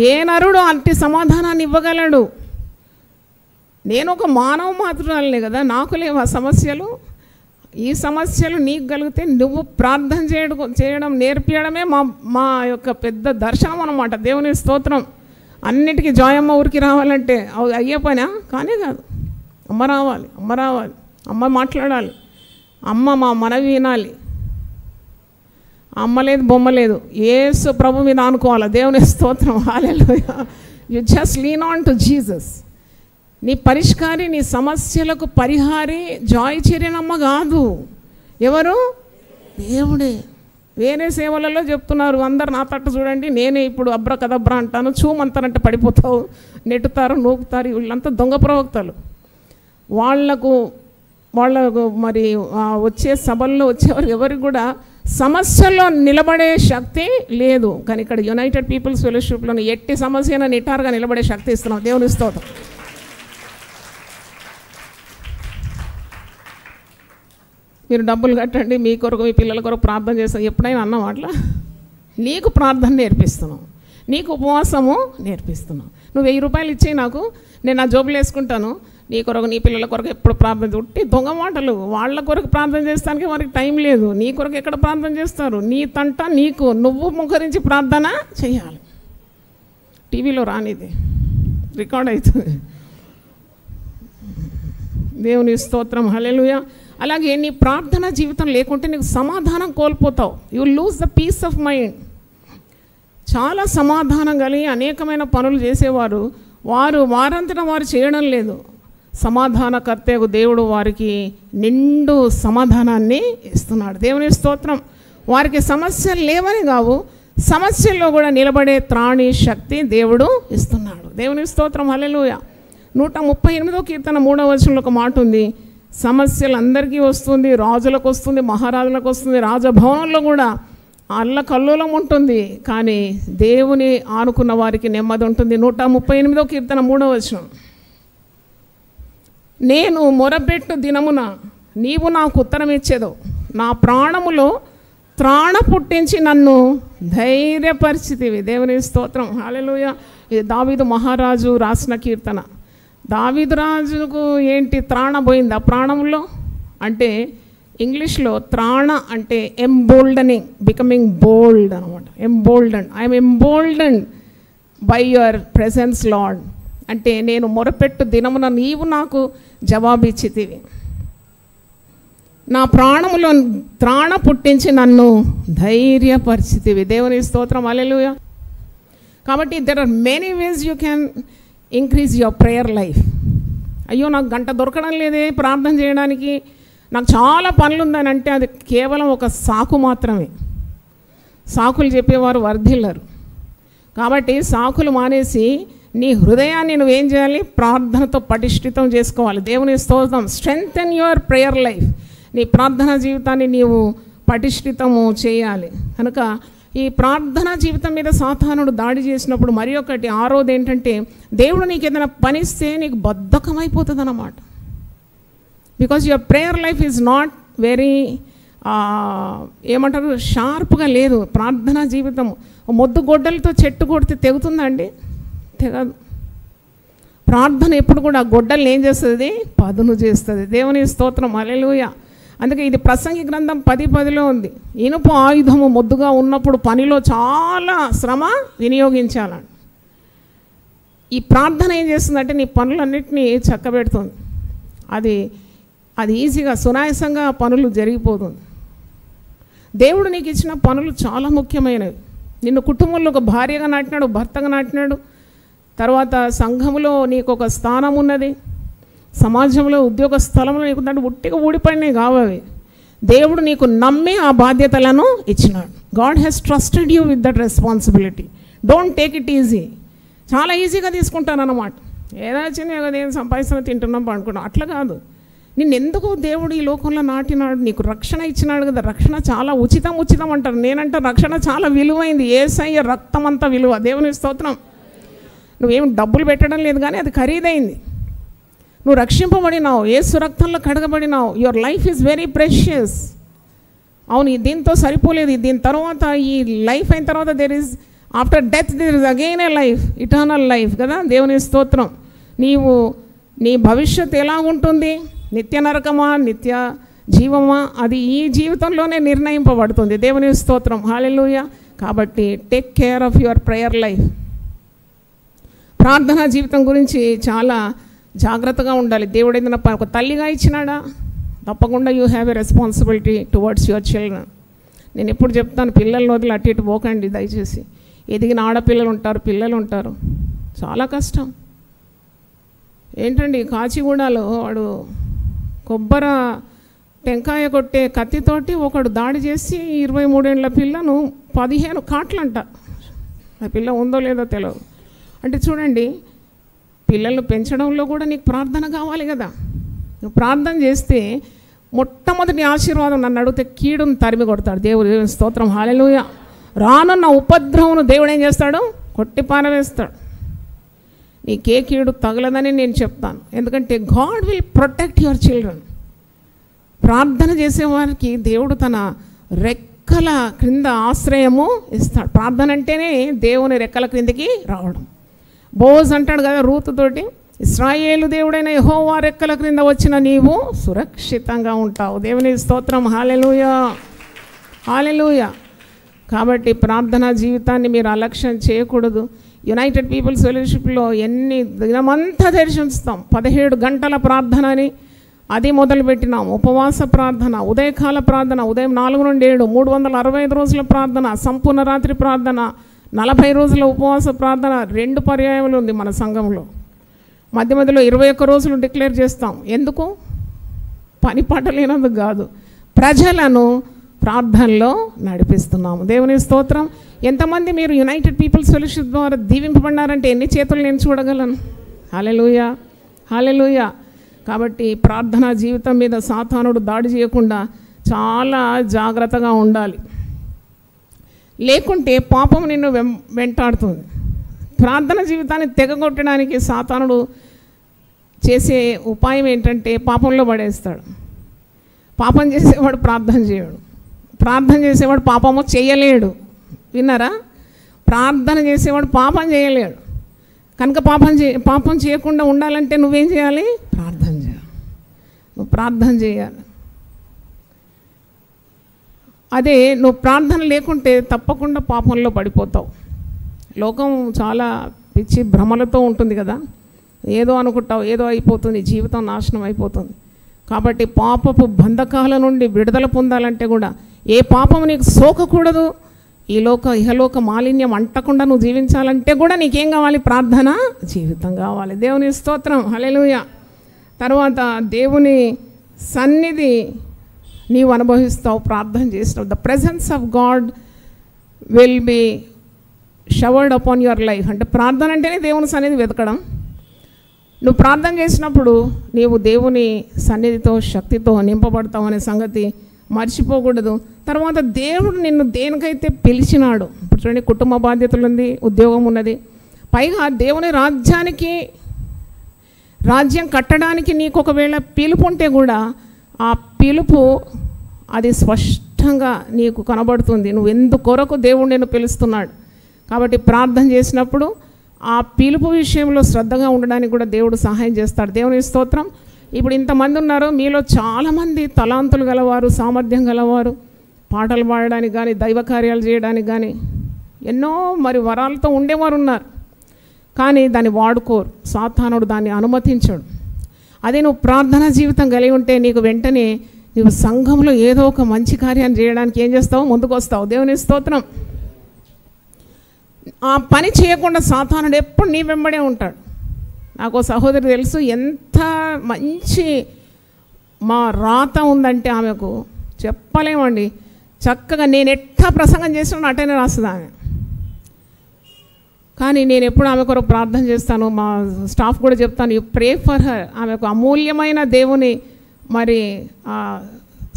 Speaker 2: ఏ నరుడు అట్టి సమాధానాన్ని ఇవ్వగలడు? నేను ఒక మానవ మాత్రురాలనే కదా, నాకు లేవు ఆ సమస్యలు. ఈ సమస్యలు నీకు కలిగితే నువ్వు ప్రార్థన చేయడం నేర్పించడమే మా యొక్క పెద్ద దర్శనం అన్నమాట. దేవుని స్తోత్రం. అన్నిటికీ జోయమ్మ ఊరికి రావాలంటే అయ్యే పనా? కానీ కాదు. అమ్మ రావాలి, అమ్మ మాట్లాడాలి, అమ్మ మా మనవి వినాలి. అమ్మ లేదు, బొమ్మ లేదు, యేసు ప్రభు మీద అనుకోవాలి. దేవుని స్తోత్రం. Hallelujah. You just lean on to Jesus. నీ పరిష్కారి, నీ సమస్యలకు పరిహారి జాయ్ చెరియనమ్మ కాదు. ఎవరు? దేవుడే. వేరే సేవలలో చెప్తున్నారు అందరు నా తట్టు చూడండి, నేనే ఇప్పుడు అబ్ర కదబ్రా అంటాను, చూమంతారంటే పడిపోతావు, నెట్టుతారు, నూపుతారు. వీళ్ళంతా దొంగ ప్రవక్తలు. వాళ్ళకు మరి వచ్చే సభల్లో వచ్చేవారు ఎవరికి కూడా సమస్యల్లో నిలబడే శక్తి లేదు. కానీ ఇక్కడ యునైటెడ్ పీపుల్స్ ఫెలోషిప్లోని ఎట్టి సమస్యను నిటారుగా నిలబడే శక్తి ఇస్తున్నాం. దేవుని స్తోత్రం. మీరు డబ్బులు కట్టండి, మీ కొరకు మీ పిల్లల కొరకు ప్రార్థన చేస్తాం ఎప్పుడైనా అన్నాం అట్లా? నీకు ప్రార్థన నేర్పిస్తున్నాం, నీకు ఉపవాసము నేర్పిస్తున్నాం. నువ్వు 1000 రూపాయలు ఇచ్చి నాకు, నేను నా జోబులు వేసుకుంటాను, నీ కొరకు నీ పిల్లల కొరకు ఎప్పుడు ప్రార్థన ఉట్టి దొంగ మాటలు. వాళ్ళ కొరకు ప్రార్థన చేస్తానికి వారికి టైం లేదు. నీ కొరకు ఎక్కడ ప్రార్థన చేస్తారు? నీ తంట నీకు, నువ్వు ముఖరించి ప్రార్థన చేయాలి. టీవీలో రానిది రికార్డ్ అవుతుంది. దేవుని స్తోత్రం. హల్లెలూయా. అలాగే నీ ప్రార్థన జీవితం లేకుంటే నీకు సమాధానం కోల్పోతావు. You lose the peace of mind. చాలా సమాధానం కలిగి అనేకమైన పనులు చేసేవారు వారంతటా వారు చేయడం లేదు. సమాధానకర్తకు దేవుడు వారికి నిండు సమాధానాన్ని ఇస్తున్నాడు. దేవుని స్తోత్రం. వారికి సమస్యలు లేవని కావు, సమస్యల్లో కూడా నిలబడే త్రాణి శక్తి దేవుడు ఇస్తున్నాడు. దేవుని స్తోత్రం. హల్లెలూయా. 138వ కీర్తన 3వ వచనంలో ఒక మాట ఉంది. సమస్యలు అందరికీ వస్తుంది, రాజులకు వస్తుంది, మహారాజులకు వస్తుంది, రాజభవనంలో కూడా అల్లకల్లోలం ఉంటుంది. కానీ దేవుని ఆనుకున్న వారికి నెమ్మది ఉంటుంది. 138వ కీర్తన 3వ వచనం. నేను మొరపెట్టు దినమున నీవు నాకు ఉత్తరం ఇచ్చేదో, నా ప్రాణములో త్రాణ పుట్టించి నన్ను ధైర్యపరిచితివి. దేవుని స్తోత్రం. హల్లెలూయా. ఇది దావీదు మహారాజు రాసిన కీర్తన. దావీదు రాజుకు ఏంటి త్రాణ పోయింది ఆ ప్రాణంలో అంటే, ఇంగ్లీష్లో త్రాణ అంటే ఎంబోల్డనింగ్, బికమింగ్ బోల్డ్ అనమాట. Embolden, I'm embolden by your presence Lord. అంటే నేను మొరపెట్టు దినమున నీవు నాకు జవాబిచ్చితివి, నా ప్రాణములో త్రాణ పుట్టించి నన్ను ధైర్యపరిచితివి. దేవుని స్తోత్రం. హల్లెలూయా. కాబట్టి there are many ways you can increase your prayer life. అయ్యో నాకు గంట దొరకడం లేదే ప్రార్థన చేయడానికి, నాకు చాలా పనులు ఉందని అంటే అది కేవలం ఒక సాకు మాత్రమే. సాకులు చెప్పేవారు వర్ధిల్లరు. కాబట్టి సాకులు మానేసి నీ హృదయాన్ని నువ్వేం చేయాలి? ప్రార్థనతో పటిష్ఠితం చేసుకోవాలి. దేవుని స్తోత్రం. Strengthen your prayer life. నీ ప్రార్థనా జీవితాన్ని నీవు పటిష్ఠితము చేయాలి. కనుక ఈ ప్రార్థనా జీవితం మీద సాతానుడు దాడి చేసినప్పుడు మరి ఒకటి 6వది ఏంటంటే, దేవుడు నీకు ఏదైనా పనిస్తే నీకు బద్ధకమైపోతుంది అన్నమాట. Because your prayer life is not very ఏమంటారు షార్ప్గా లేదు. ప్రార్థనా జీవితం మొద్దు గొడ్డలతో చెట్టు కొడితే తెగుతుందండి? తెగదు. ప్రార్థన ఎప్పుడు కూడా గొడ్డల్ని ఏం చేస్తుంది? పదును చేస్తుంది. దేవుని స్తోత్రం. హల్లెలూయా. అందుకే ఇది ప్రసంగి గ్రంథం 10:10లో ఉంది. ఇనుప ఆయుధము మొద్దుగా ఉన్నప్పుడు పనిలో చాలా శ్రమ వినియోగించాలని. ఈ ప్రార్థన ఏం చేస్తుందంటే నీ పనులన్నింటినీ చక్కబెడుతుంది. అది ఈజీగా సునాయాసంగా పనులు జరిగిపోతుంది. దేవుడు నీకు ఇచ్చిన పనులు చాలా ముఖ్యమైనవి. నిన్ను కుటుంబంలో ఒక భార్యగా నాటినాడు, భర్తగా నాటినాడు. తర్వాత సంఘంలో నీకు ఒక స్థానం ఉన్నది, సమాజంలో ఉద్యోగ స్థలంలో నీకు దాంట్లో ఉట్టిగా ఊడిపడినవి కావవి. దేవుడు నీకు నమ్మి ఆ బాధ్యతలను ఇచ్చినాడు. God has trusted you with that responsibility. Don't take it easy. చాలా ఈజీగా తీసుకుంటాను అన్నమాట. ఏదో వచ్చింది ఏం సంపాదిస్తున్నా తింటున్నాం అనుకున్నాం, అట్లా కాదు. నిన్నెందుకు దేవుడు ఈ లోకంలో నాటినాడు? నీకు రక్షణ ఇచ్చినాడు కదా. రక్షణ చాలా ఉచితం అంటారు. నేనంటే రక్షణ చాలా విలువైంది. యేసయ్య రక్తం అంతా విలువ. దేవుని స్తోత్రం. నువ్వేం డబ్బులు పెట్టడం లేదు, కానీ అది ఖరీదైంది. నువ్వు రక్షింపబడినావు, యేసు రక్తంలో కడగబడినావు. Your life is very precious. అవును, దీంతో సరిపోలేదు. దీని తర్వాత ఈ లైఫ్ అయిన తర్వాత after death there is again a life, eternal life కదా. దేవుని స్తోత్రం. నీ భవిష్యత్తు ఎలా ఉంటుంది? నిత్య నరకమా, జీవమా అది ఈ జీవితంలోనే నిర్ణయింపబడుతుంది. దేవుని స్తోత్రం, హల్లెలూయా. కాబట్టి take care of your prayer life. ప్రార్థనా జీవితం గురించి చాలా జాగ్రత్తగా ఉండాలి. దేవుడు ఏదైనా ఒక తల్లిగా ఇచ్చినాడా, తప్పకుండా you have a responsibility towards your children. నేను ఎప్పుడు చెప్తాను, పిల్లల్ని వదిలి అటు ఇటు పోకండి దయచేసి. ఎదిగిన ఆడపిల్లలు ఉంటారు, పిల్లలు ఉంటారు, చాలా కష్టం. ఏంటండి కాచిగూడలో వాడు కొబ్బరి టెంకాయ కొట్టే కత్తితోటి ఒకడు దాడి చేసి 23 ఏళ్ళ పిల్లను 15 కాట్లంట. ఆ పిల్ల ఉందో లేదో తెలియదు. అంటే చూడండి, పిల్లలు పెంచడంలో కూడా నీకు ప్రార్థన కావాలి కదా. నువ్వు ప్రార్థన చేస్తే మొట్టమొదటి ఆశీర్వాదం, నన్ను అడిగితే కీడును తరిమి కొడతాడు దేవుడు. స్తోత్రం, హల్లెలూయా. రానున్న ఉపద్రవమును దేవుడు ఏం చేస్తాడు, కొట్టి పారవేస్తాడు. నీకే కీడు తగలదని నేను చెప్తాను. ఎందుకంటే God will protect your children. ప్రార్థన చేసేవారికి దేవుడు తన రెక్కల క్రింద ఆశ్రయము ఇస్తాడు. ప్రార్థన అంటేనే దేవుని రెక్కల క్రిందికి రావడం. బోజ్ అంటాడు కదా రూతుతోటి, ఇశ్రాయేలు దేవుడైన యెహోవా రెక్కల క్రింద వచ్చిన నీవు సురక్షితంగా ఉంటావు. దేవుని స్తోత్రం, హల్లెలూయా, హల్లెలూయా. కాబట్టి ప్రార్థనా జీవితాన్ని మీరు అలక్ష్యం చేయకూడదు. యునైటెడ్ పీపుల్స్ ఫెలోషిప్లో ఎన్ని దినమంతా తెరిచి ఉంచుతాం. 17 గంటల ప్రార్థన అని అది మొదలుపెట్టినాం. ఉపవాస ప్రార్థన, ఉదయకాల ప్రార్థన, ఉదయం 4 నుండి 7, 365 రోజుల ప్రార్థన, సంపూర్ణ రాత్రి ప్రార్థన, 40 రోజుల ఉపవాస ప్రార్థన. 2 పర్యాయములు ఉంది మన సంఘంలో. మధ్య మధ్యలో 21 రోజులు డిక్లేర్ చేస్తాం. ఎందుకు? పని పాట లేనందుకు కాదు, ప్రజలను ప్రార్థనలో నడిపిస్తున్నాము. దేవుని స్తోత్రం. ఎంతమంది మీరు యునైటెడ్ పీపుల్స్ ఫెలోషిప్ ద్వారా దీవింపబడినారంటే ఎన్ని చేతులు నేను చూడగలను. హల్లెలూయా, హల్లెలూయా. కాబట్టి ప్రార్థనా జీవితం మీద సాతానుడు దాడి చేయకుండా చాలా జాగ్రత్తగా ఉండాలి. లేకుంటే పాపం నిన్ను వెంటాడుతుంది. ప్రార్థన జీవితాన్ని తెగగొట్టడానికి సాతానుడు చేసే ఉపాయం ఏంటంటే పాపంలో పడేస్తాడు. పాపం చేసేవాడు ప్రార్థన చేయడు, ప్రార్థన చేసేవాడు పాపము చేయలేడు. విన్నారా? ప్రార్థన చేసేవాడు పాపం చేయలేడు. కనుక పాపం చేయకుండా ఉండాలంటే నువ్వేం చేయాలి? ప్రార్థన చేయాలి. నువ్వు ప్రార్థన చేయాలి. అదే నువ్వు ప్రార్థన లేకుంటే తప్పకుండా పాపంలో పడిపోతావు. లోకం చాలా పిచ్చి భ్రమలతో ఉంటుంది కదా. ఏదో అనుకుంటావు, ఏదో అయిపోతుంది, జీవితం నాశనం అయిపోతుంది. కాబట్టి పాపపు బంధకాల నుండి విడుదల పొందాలంటే కూడా ఏ పాపము నీకు సోకకూడదు, ఇహలోక మాలిన్యం అంటకుండా నువ్వు జీవించాలంటే కూడా నీకేం కావాలి? ప్రార్థన జీవితం కావాలి. దేవుని స్తోత్రం, హల్లెలూయా. తర్వాత దేవుని సన్నిధి నీవు అనుభవిస్తావు ప్రార్థన చేసినావు. The presence of God will be showered upon your life. అంటే ప్రార్థన అంటేనే దేవుని సన్నిధి వెతకడం. నువ్వు ప్రార్థన చేసినప్పుడు నీవు దేవుని సన్నిధితో శక్తితో నింపబడతావు అనే సంగతి మర్చిపోకూడదు. తర్వాత దేవుడు నిన్ను దేనికైతే పిలిచినాడు, ఇప్పుడు చూడండి, కుటుంబ బాధ్యతలు ఉంది, ఉద్యోగం ఉన్నది, పైగా దేవుని రాజ్యం కట్టడానికి నీకు ఒకవేళ పిలుపు ఉంటే కూడా ఆ పిలుపు అది స్పష్టంగా నీకు కనబడుతుంది. నువ్వు ఎందుకొరకు దేవుడు నిన్ను పిలుస్తున్నాడు. కాబట్టి ప్రార్థన చేసినప్పుడు ఆ పిలుపు విషయంలో శ్రద్ధగా ఉండడానికి కూడా దేవుడు సహాయం చేస్తాడు. దేవుని స్తోత్రం. ఇప్పుడు ఇంతమంది ఉన్నారు, మీలో చాలామంది తలాంతులు గలవారు, సామర్థ్యం గలవారు, పాటలు పాడడానికి కానీ దైవ కార్యాలు చేయడానికి కానీ ఎన్నో మరి వరాలతో ఉండేవారు ఉన్నారు. కానీ దాన్ని వాడుకోరు, సాతానుడు దాన్ని అనుమతించడు. అదే నువ్వు ప్రార్థనా జీవితం కలిగి ఉంటే నీకు వెంటనే నువ్వు సంఘంలో ఏదో ఒక మంచి కార్యాన్ని చేయడానికి ఏం చేస్తావు? ముందుకు వస్తావు. దేవుని స్తోత్రం. ఆ పని చేయకుండా సాతానుడు ఎప్పుడు నీ వెంబడే ఉంటాడు. నాకు సహోదరి తెలుసు, ఎంత మంచి మా రాత ఉందంటే ఆమెకు చెప్పలేమండి. చక్కగా నేను ఎట్లా ప్రసంగం చేసినా అటైనా రాస్తుంది ఆమె. కానీ నేను ఎప్పుడు ఆమె కొరకు ప్రార్థన చేస్తాను, మా స్టాఫ్ కూడా చెప్తాను, యు ప్రే ఫర్ హర్. ఆమెకు అమూల్యమైన దేవుని మరి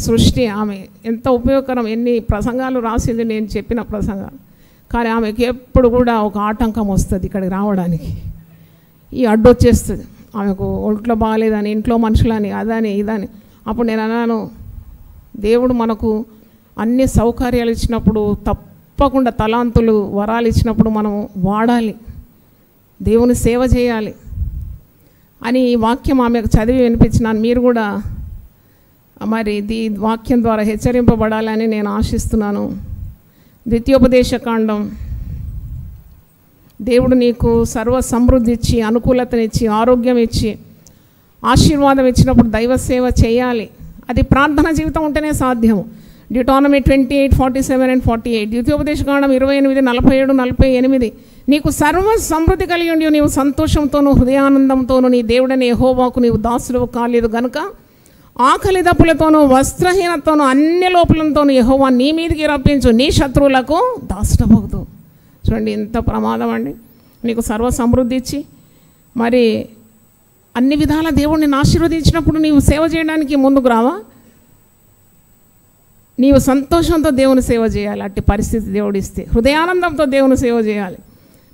Speaker 2: సృష్టి, ఆమె ఎంత ఉపయోగకరం, ఎన్ని ప్రసంగాలు రాసింది నేను చెప్పిన ప్రసంగాలు. కానీ ఆమెకి ఎప్పుడు కూడా ఒక ఆటంకం వస్తుంది ఇక్కడికి రావడానికి. ఈ అడ్డు వచ్చేస్తుంది ఆమెకు, ఒంట్లో బాగాలేదని, ఇంట్లో మనుషులని, అదని ఇదని. అప్పుడు నేను అన్నాను, దేవుడు మనకు అన్ని సౌకర్యాలు ఇచ్చినప్పుడు తప్పకుండా తలాంతులు వరాలు ఇచ్చినప్పుడు మనం వాడాలి, దేవుని సేవ చేయాలి అని ఈ వాక్యం ఆమెకు చదివి వినిపించినాను. మీరు కూడా మరి వాక్యం ద్వారా హెచ్చరింపబడాలని నేను ఆశిస్తున్నాను. ద్వితీయోపదేశకాండం, దేవుడు నీకు సర్వ సమృద్ధి ఇచ్చి, అనుకూలతనిచ్చి, ఆరోగ్యం ఇచ్చి, ఆశీర్వాదం ఇచ్చినప్పుడు దైవ సేవ చేయాలి. అది ప్రార్థన జీవితం ఉంటేనే సాధ్యము. డ్యూటానమీ 28:47 and 48, ద్వితీయోపదేశకాండం 28, 47, 48. నీకు సర్వ సమృద్ధి కలిగి ఉండి నీవు సంతోషంతోనూ హృదయానందంతోనూ నీ దేవుడని యెహోవాకు నీవు దాసుడవు కాలేదు గనుక ఆకలి దప్పులతోనూ వస్త్రహీనతతోనూ అన్ని లోపలతోనూ యెహోవా నీ మీదికి రప్పించు, నీ శత్రువులకు దాసుడవగుదు. చూడండి ఎంత ప్రమాదం అండి. నీకు సర్వ సమృద్ధి ఇచ్చి మరి అన్ని విధాల దేవుడిని ఆశీర్వదించినప్పుడు నీవు సేవ చేయడానికి ముందుకు రావా? నీవు సంతోషంతో దేవుని సేవ చేయాలి. అట్టి పరిస్థితి దేవుడిస్తే హృదయానందంతో దేవుని సేవ చేయాలి.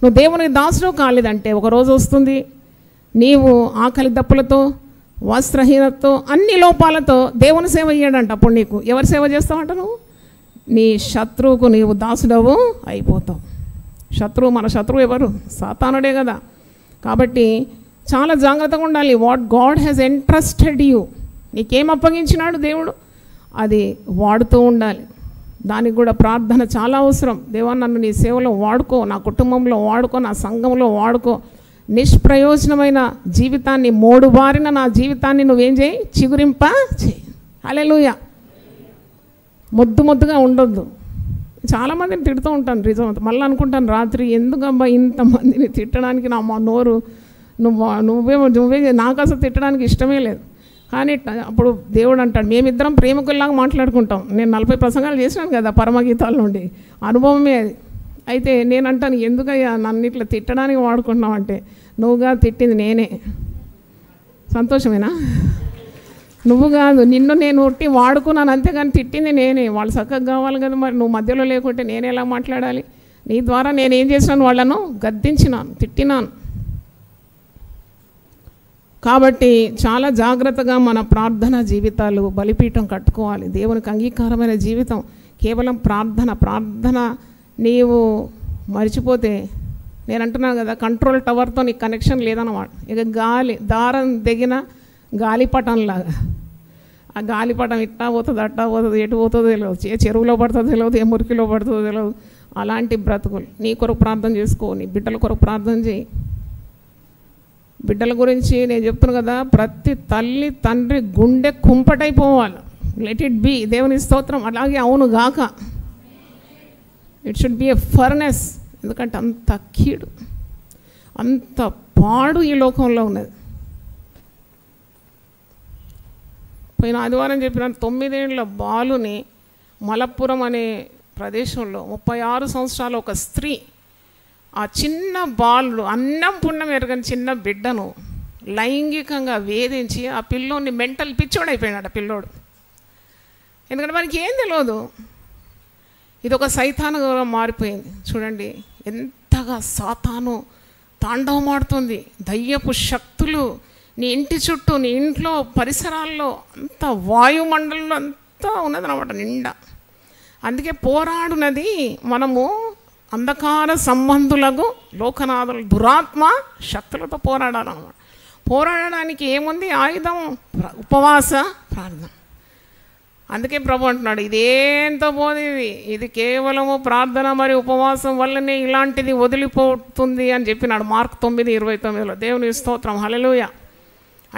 Speaker 2: నువ్వు దేవునికి దాసుడు కాలేదంటే ఒకరోజు వస్తుంది నీవు ఆకలి దప్పులతో, వస్త్రహీనతతో, అన్ని లోపాలతో దేవుని సేవ చేయడంట. అప్పుడు నీకు ఎవరు సేవ చేస్తావంట? నువ్వు నీ శత్రువుకు నీవు దాసుడవు అయిపోతావు. మన శత్రువు ఎవరు? సాతానుడే కదా. కాబట్టి చాలా జాగ్రత్తగా ఉండాలి. What God has entrusted you, నీకేం అప్పగించినాడు దేవుడు అది వాడుతూ ఉండాలి. దానికి కూడా ప్రార్థన చాలా అవసరం. దేవా నన్ను నీ సేవలో వాడుకో, నా కుటుంబంలో వాడుకో, నా సంఘంలో వాడుకో. నిష్ప్రయోజనమైన జీవితాన్ని, మోడుబారిన నా జీవితాన్ని నువ్వేం చేయి? చిగురింప చేయి. హల్లెలూయా. ముద్దుగా ఉండొద్దు. చాలామందిని తిడుతూ ఉంటాను నిజం. మళ్ళీ అనుకుంటాను రాత్రి, ఎందుకబ్బా ఇంతమందిని తిట్టడానికి నా నోరు నువ్వే నాకు అసలు తిట్టడానికి ఇష్టమే లేదు. కానీ అప్పుడు దేవుడు అంటాడు, మేమిద్దరం ప్రేమికుల్లాగా మాట్లాడుకుంటాం. నేను 40 ప్రసంగాలు చేసినాను కదా పరమగీతాల నుండి, అనుభవమే అది. అయితే నేను అంటాను, ఎందుకయ్యా నన్ను ఇట్లా తిట్టడానికి వాడుకుంటున్నావు అంటే, నువ్వుగా తిట్టింది నేనే. సంతోషమేనా? నువ్వు కాదు, నిన్ను నేను ఒట్టి వాడుకున్నాను అంతేగాని తిట్టింది నేనే. వాళ్ళు చక్కగా కావాలి కదా, మరి నువ్వు మధ్యలో లేకుంటే నేను ఎలా మాట్లాడాలి? నీ ద్వారా నేనేం చేసినాను? వాళ్ళను గద్దించినాను, తిట్టినాను. కాబట్టి చాలా జాగ్రత్తగా మన ప్రార్థన జీవితాలు బలిపీఠం కట్టుకోవాలి. దేవునికి అంగీకారమైన జీవితం కేవలం ప్రార్థన. నీవు మర్చిపోతే, నేను అంటున్నాను కదా, కంట్రోల్ టవర్తో నీకు కనెక్షన్ లేదన్నమాట. ఇక దారం దిగిన గాలిపటంలాగా, ఆ గాలిపటం ఇట్టా పోతుంది, అట్టా పోతుంది, ఎటు పోతుందో తెలియదు, చెరువులో పడుతుందో తెలియదు, ఏ మురికిలో పడుతుందో తెలియదు. అలాంటి బ్రతుకులు. నీ కొరకు ప్రార్థన చేసుకో, నీ బిడ్డల కొరకు ప్రార్థన చేయి. బిడ్డల గురించి నేను చెప్తున్నాను కదా, ప్రతి తల్లి తండ్రి గుండె కుంపటైపోవాలి. Let it be. దేవుని స్తోత్రం. అలాగే అవును గాక. It should be a furnace. ఎందుకంటే అంత కీడు, అంత పాడు ఈ లోకంలో ఉన్నది. పోయిన ఆదివారం చెప్పిన 9 ఏళ్ల బాలుని మలప్పురం అనే ప్రదేశంలో 36 సంవత్సరాల ఒక స్త్రీ, ఆ చిన్న బాలుడు, అన్నం పుణ్యం ఎరగని చిన్న బిడ్డను లైంగికంగా వేధించి ఆ పిల్లోని మెంటల్ పిచ్చోడు అయిపోయినాడు ఆ పిల్లోడు. ఎందుకంటే మనకి ఏం తెలియదు, ఇది ఒక సైతానుగా మారిపోయింది. చూడండి ఎంతగా సాతాను తాండవమాడుతుంది. దయ్యపు శక్తులు నీ ఇంటి చుట్టూ, నీ ఇంట్లో పరిసరాల్లో, అంత వాయుమండలంలో అంతా ఉన్నదన్నమాట నిండా. అందుకే పోరాడునది మనము అంధకార సంబంధులకు, లోకనాథులు, దురాత్మ శక్తులతో పోరాడాలన్నమాట. పోరాడడానికి ఏముంది? ఆయుధం ఉపవాస ప్రార్థన. అందుకే ప్రభు అంటున్నాడు, ఇదేంత పోతుంది, ఇది కేవలము ప్రార్థన మరియు ఉపవాసం వల్లనే ఇలాంటిది వదిలిపోతుంది అని చెప్పినాడు మార్కు 9:29. దేవుని స్తోత్రం. హల్లెలూయా.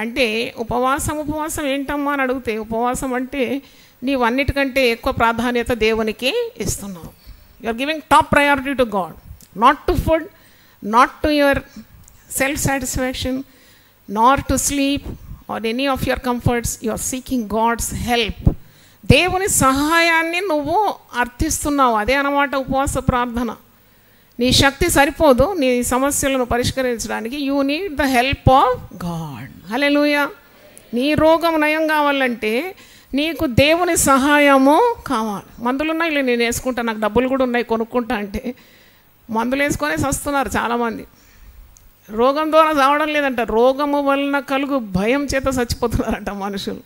Speaker 2: అంటే ఉపవాసం ఏంటమ్మా అని అడిగితే, ఉపవాసం అంటే నీవు అన్నిటికంటే ఎక్కువ ప్రాధాన్యత దేవునికి ఇస్తున్నావు. You are giving top priority to God, not to food, not to your self satisfaction, not to sleep or any of your comforts. You are seeking God's help. దేవుని సహాయాన్ని నువ్వు అర్థిస్తున్నావు. అదే అన్నమాట ఉపవాస ప్రార్థన. నీ శక్తి సరిపోదు నీ సమస్యలను పరిష్కరించడానికి. You need the help of God. Hallelujah. నీ రోగం నయం కావాలంటే నీకు దేవుని సహాయము కావాలి. మందులు ఉన్నాయి, నేను వేసుకుంటా, నాకు డబ్బులు కూడా ఉన్నాయి కొనుక్కుంటా అంటే మందులు వేసుకొని చస్తున్నారు చాలామంది. రోగం ద్వారా చావడం లేదంట, రోగము వలన కలుగు భయం చేత చచ్చిపోతున్నారంట మనుషులు.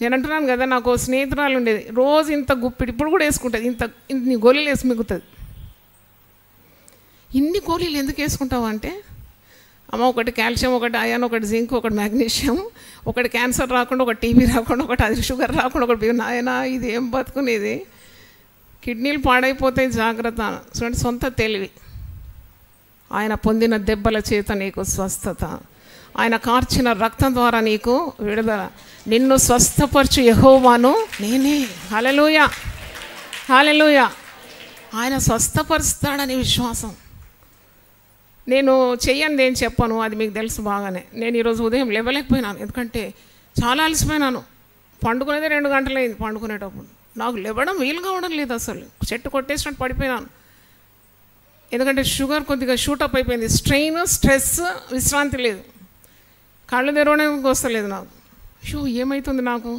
Speaker 2: నేను అంటున్నాను కదా, నాకు స్నేహితురాలు ఉండేది, రోజు ఇంత గుప్పిడి, ఇప్పుడు కూడా వేసుకుంటుంది, ఇన్ని గోళీలు వేసి మిగుతుంది. ఇన్ని గోళీలు ఎందుకు వేసుకుంటావు అంటే, అమ్మ ఒకటి కాల్షియం, ఒకటి అయాన్, ఒకటి జింక్, ఒకటి మ్యాగ్నీషియం, ఒకటి క్యాన్సర్ రాకుండా, ఒకటి టీబీ రాకుండా, ఒకటి అది షుగర్ రాకుండా, ఒకటి నాయన ఇది ఏం బతుకునేది, కిడ్నీలు పాడైపోతాయి జాగ్రత్త. చూడండి, సొంత తెలివి. ఆయన పొందిన దెబ్బల చేత నీకు స్వస్థత, ఆయన కార్చిన రక్తం ద్వారా నీకు విడుదల. నిన్ను స్వస్థపరచు యెహోవాను నేనే. హల్లెలూయా, హల్లెలూయా. ఆయన స్వస్థపరుస్తాడని విశ్వాసం. నేను చెయ్యండి ఏం చెప్పను, అది మీకు తెలుసు బాగానే. నేను ఈరోజు ఉదయం లేవలేకపోయినాను, ఎందుకంటే చాలా అలసిపోయినాను. పండుకునేదే 2 గంటలైంది. పండుకునేటప్పుడు నాకు లేవడం వీలు కావడం లేదు, అసలు చెట్టు కొట్టేసినట్టు పడిపోయినాను. ఎందుకంటే షుగర్ కొద్దిగా షూటప్ అయిపోయింది, స్ట్రెయిన్, స్ట్రెస్, విశ్రాంతి లేదు. కళ్ళు తెరవడానికి వస్తలేదు నాకు. షో ఏమవుతుంది నాకు?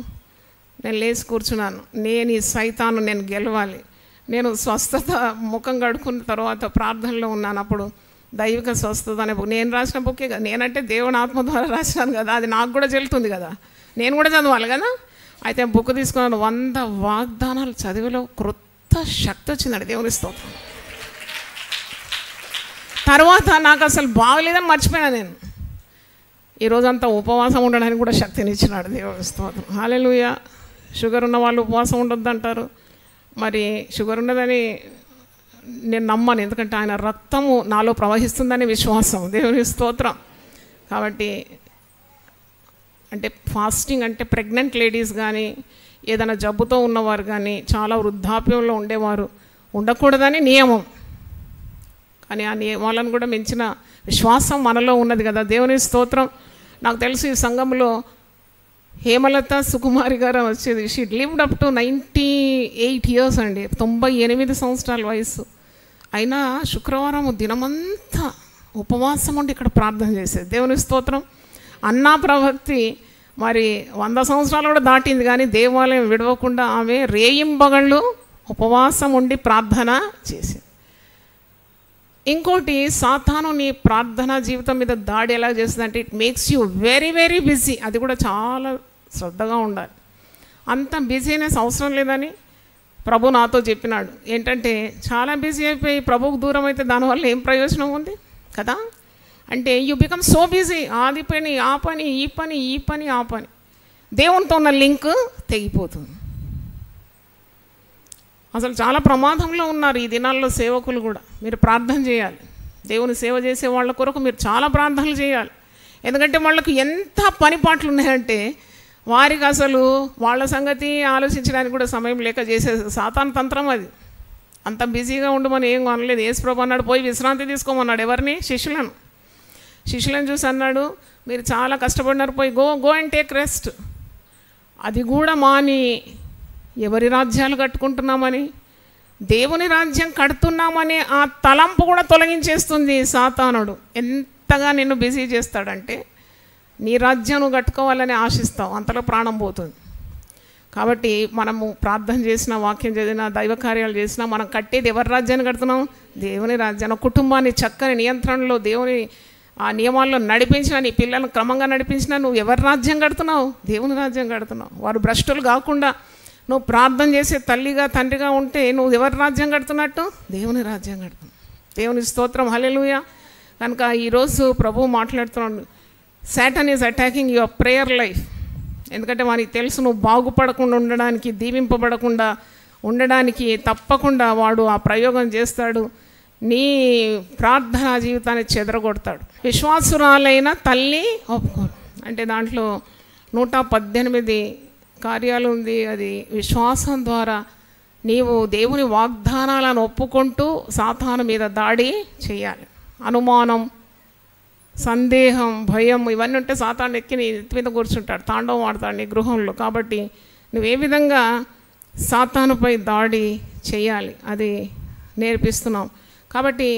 Speaker 2: నేను లేచి కూర్చున్నాను. నేను ఈ సైతాను నేను గెలవాలి. నేను స్వస్థత ముఖం కడుక్కున్న తర్వాత ప్రార్థనలో ఉన్నాను. అప్పుడు దైవిక స్వస్థత అనే బుక్ నేను రాసిన బుక్కే కదా, నేనంటే దేవుని ఆత్మ ద్వారా రాసినాను కదా, అది నాకు కూడా చెల్లుతుంది కదా, నేను కూడా చదవాలి కదా. అయితే బుక్ తీసుకున్నాను. 100 వాగ్దానాలు చదివిలో క్రొత్త శక్తి వచ్చిందండి, దేవుని స్తోత్రం. తర్వాత నాకు అసలు బాగలేదని మర్చిపోయాను నేను. ఈరోజంతా ఉపవాసం ఉండడానికి కూడా శక్తినిచ్చినాడు, దేవుని స్తోత్రం. హల్లెలూయా. షుగర్ ఉన్న వాళ్ళు ఉపవాసం ఉండొద్దు అంటారు. మరి షుగర్ ఉన్నదని నేను నమ్మను, ఎందుకంటే ఆయన రక్తము నాలో ప్రవహిస్తుందని విశ్వాసం, దేవుని స్తోత్రం. కాబట్టి అంటే ఫాస్టింగ్ అంటే ప్రెగ్నెంట్ లేడీస్ కానీ, ఏదైనా జబ్బుతో ఉన్నవారు కానీ, చాలా వృద్ధాప్యంలో ఉండేవారు ఉండకూడదని నియమం. కానీ ఆ నియమాలను కూడా మించిన విశ్వాసం మనలో ఉన్నది కదా, దేవుని స్తోత్రం. నాకు తెలుసు ఈ సంఘంలో హేమలత సుకుమారి గారు వచ్చేది. She lived up to 98 years అండి, 98 సంవత్సరాల వయసు. అయినా శుక్రవారం దినమంతా ఉపవాసం ఉండి ఇక్కడ ప్రార్థన చేసేది, దేవుని స్తోత్రం. అన్నా ప్రవక్తి మరి 100 సంవత్సరాలు కూడా దాటింది, కానీ దేవాలయం విడవకుండా ఆమె రేయింబగళ్ళు ఉపవాసం ఉండి ప్రార్థన చేసింది. ఇంకోటి, సాతాను నీ ప్రార్థనా జీవితం మీద దాడి ఎలా చేస్తుందంటే it makes you very very busy. అది కూడా చాలా శ్రద్ధగా ఉండాలి. అంత బిజీనెస్ అవసరం లేదని ప్రభు నాతో చెప్పినాడు. ఏంటంటే చాలా బిజీ అయిపోయి ప్రభువుకు దూరం అయితే దానివల్ల ఏం ప్రయోజనం ఉంది కదా. అంటే యూ బికమ్ సో బిజీ, ఆది పని ఆ పని ఈ పని ఈ పని ఆ పని, దేవునితో ఉన్న లింక్ తెగిపోతుంది. అసలు చాలా ప్రమాదంలో ఉన్నారు ఈ దినాల్లో సేవకులు కూడా. మీరు ప్రార్థన చేయాలి, దేవుని సేవ చేసే వాళ్ళ కొరకు మీరు చాలా ప్రార్థనలు చేయాలి. ఎందుకంటే వాళ్ళకు ఎంత పని పాటలు ఉన్నాయంటే వారికి అసలు వాళ్ళ సంగతి ఆలోచించడానికి కూడా సమయం లేక చేసే సాతాను తంత్రం అది. అంత బిజీగా ఉండమని ఏం అనలేదు. యేసుప్రభు అన్నాడు పోయి విశ్రాంతి తీసుకోమన్నాడు. ఎవరిని? శిష్యులను చూసి అన్నాడు మీరు చాలా కష్టపడినారు, పోయి గో అండ్ టేక్ రెస్ట్. అది కూడా మాని ఎవరి రాజ్యాలు కట్టుకుంటున్నామని, దేవుని రాజ్యం కడుతున్నామని ఆ తలంపు కూడా తొలగించేస్తుంది సాతానుడు. ఎంతగా నిన్ను బిజీ చేస్తాడంటే నీ రాజ్యం నువ్వు కట్టుకోవాలని ఆశిస్తావు, అంతలో ప్రాణం పోతుంది. కాబట్టి మనము ప్రార్థన చేసినా, వాక్యం చదివినా, దైవ కార్యాలు చేసినా మనం కట్టేది ఎవరి రాజ్యాన్ని కడుతున్నాం? దేవుని రాజ్యాన్ని. కుటుంబాన్ని చక్కని నియంత్రణలో దేవుని ఆ నియమాల్లో నడిపించిన, నీ పిల్లలను క్రమంగా నడిపించినా నువ్వు ఎవరి రాజ్యం కడుతున్నావు? దేవుని రాజ్యం కడుతున్నావు. వారు భ్రష్టులు కాకుండా నువ్వు ప్రార్థన చేసే తల్లిగా తండ్రిగా ఉంటే నువ్వు ఎవరి రాజ్యం కడుతున్నట్టు? దేవుని రాజ్యం కడుతున్నావు. దేవుని స్తోత్రం, హల్లెలూయా. కనుక ఈరోజు ప్రభువు మాట్లాడుతున్నాడు, Satan is attacking your prayer life. ఎందుకంటే వానికి తెలుసు నువ్వు బాగుపడకుండా ఉండడానికి, దీవింపబడకుండా ఉండడానికి తప్పకుండా వాడు ఆ ప్రయోగం చేస్తాడు. నీ ప్రార్థనా జీవితాన్ని చెదరగొడతాడు. విశ్వాసురాలైన తల్లి ఒప్పుకోరు అంటే దాంట్లో 118 కార్యాలు ఉంది. అది విశ్వాసం ద్వారా నీవు దేవుని వాగ్దానాలను ఒప్పుకుంటూ సాతాను మీద దాడి చేయాలి. అనుమానం, సందేహం, భయం ఇవన్నీ ఉంటే సాతాను ఎక్కి నీ ఎత్తి మీద కూర్చుంటాడు, తాండవం ఆడతాడు నీ గృహంలో. కాబట్టి నువ్వు ఏ విధంగా సాతానుపై దాడి చేయాలి అది నేర్పిస్తున్నాం. కాబట్టి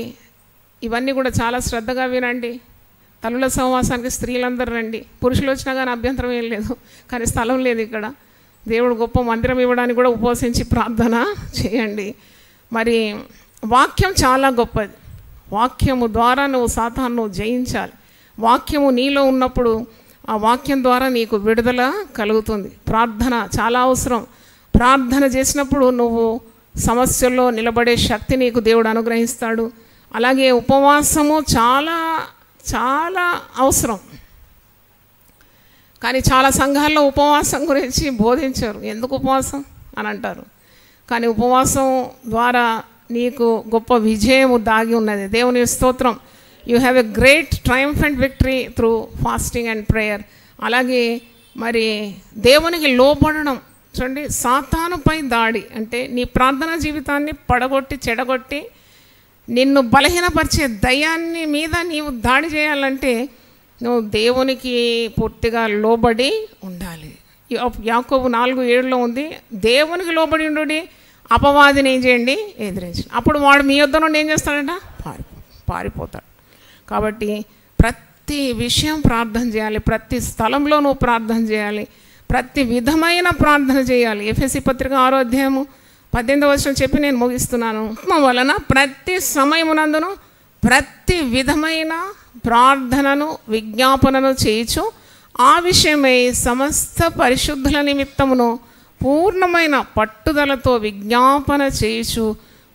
Speaker 2: ఇవన్నీ కూడా చాలా శ్రద్ధగా వినండి. తల్లుల సహవాసానికి స్త్రీలందరూ రండి. పురుషులు వచ్చినా కానీ అభ్యంతరం ఏం లేదు, కానీ స్థలం లేదు ఇక్కడ. దేవుడు గొప్ప మందిరం ఇవ్వడానికి కూడా ఉపవసించి ప్రార్థన చేయండి. మరి వాక్యం చాలా గొప్పది. వాక్యము ద్వారా నువ్వు సాతాను జయించాలి. వాక్యము నీలో ఉన్నప్పుడు ఆ వాక్యం ద్వారా నీకు విడుదల కలుగుతుంది. ప్రార్థన చాలా అవసరం. ప్రార్థన చేసినప్పుడు నువ్వు సమస్యల్లో నిలబడే శక్తి నీకు దేవుడు అనుగ్రహిస్తాడు. అలాగే ఉపవాసము చాలా చాలా అవసరం. కానీ చాలా సంఘాల్లో ఉపవాసం గురించి బోధించారు. ఎందుకు ఉపవాసం అని అంటారు. కానీ ఉపవాసం ద్వారా నీకు గొప్ప విజయము దాగి ఉన్నది. దేవుని స్తోత్రం. You have a great triumphant victory through fasting and prayer. అలాగే మరి దేవునికి లోబడడం. చూడండి, సాతానుపై దాడి అంటే నీ ప్రార్థన జీవితాన్ని పడగొట్టి చెడగొట్టి నిన్ను బలహీనపరిచే దయ్యాన్ని మీద నీవు దాడి చేయాలంటే నువ్వు దేవునికి పూర్తిగా లోబడి ఉండాలి. యాకోబు 4:7 ఉంది, దేవునికి లోబడి ఉండు, అపవాదిని ఏం చేయండి, ఎదిరించండి. అప్పుడు వాడు మీ యొద్ద నుండి ఏం చేస్తాడంట, పారిపోతాడు. కాబట్టి ప్రతి విషయం ప్రార్థన చేయాలి, ప్రతి స్థలంలో నువ్వు ప్రార్థన చేయాలి, ప్రతి విధమైన ప్రార్థన చేయాలి. ఎఫెసీ పత్రిక 6వ అధ్యాయము 18వ వచనం చెప్పి నేను ముగిస్తున్నాను. వలన ప్రతి సమయమునందును ప్రతి విధమైన ప్రార్థనను విజ్ఞాపనను చేయుచు ఆ విషయమై సమస్త పరిశుద్ధుల నిమిత్తమును పూర్ణమైన పట్టుదలతో విజ్ఞాపన చేయుచు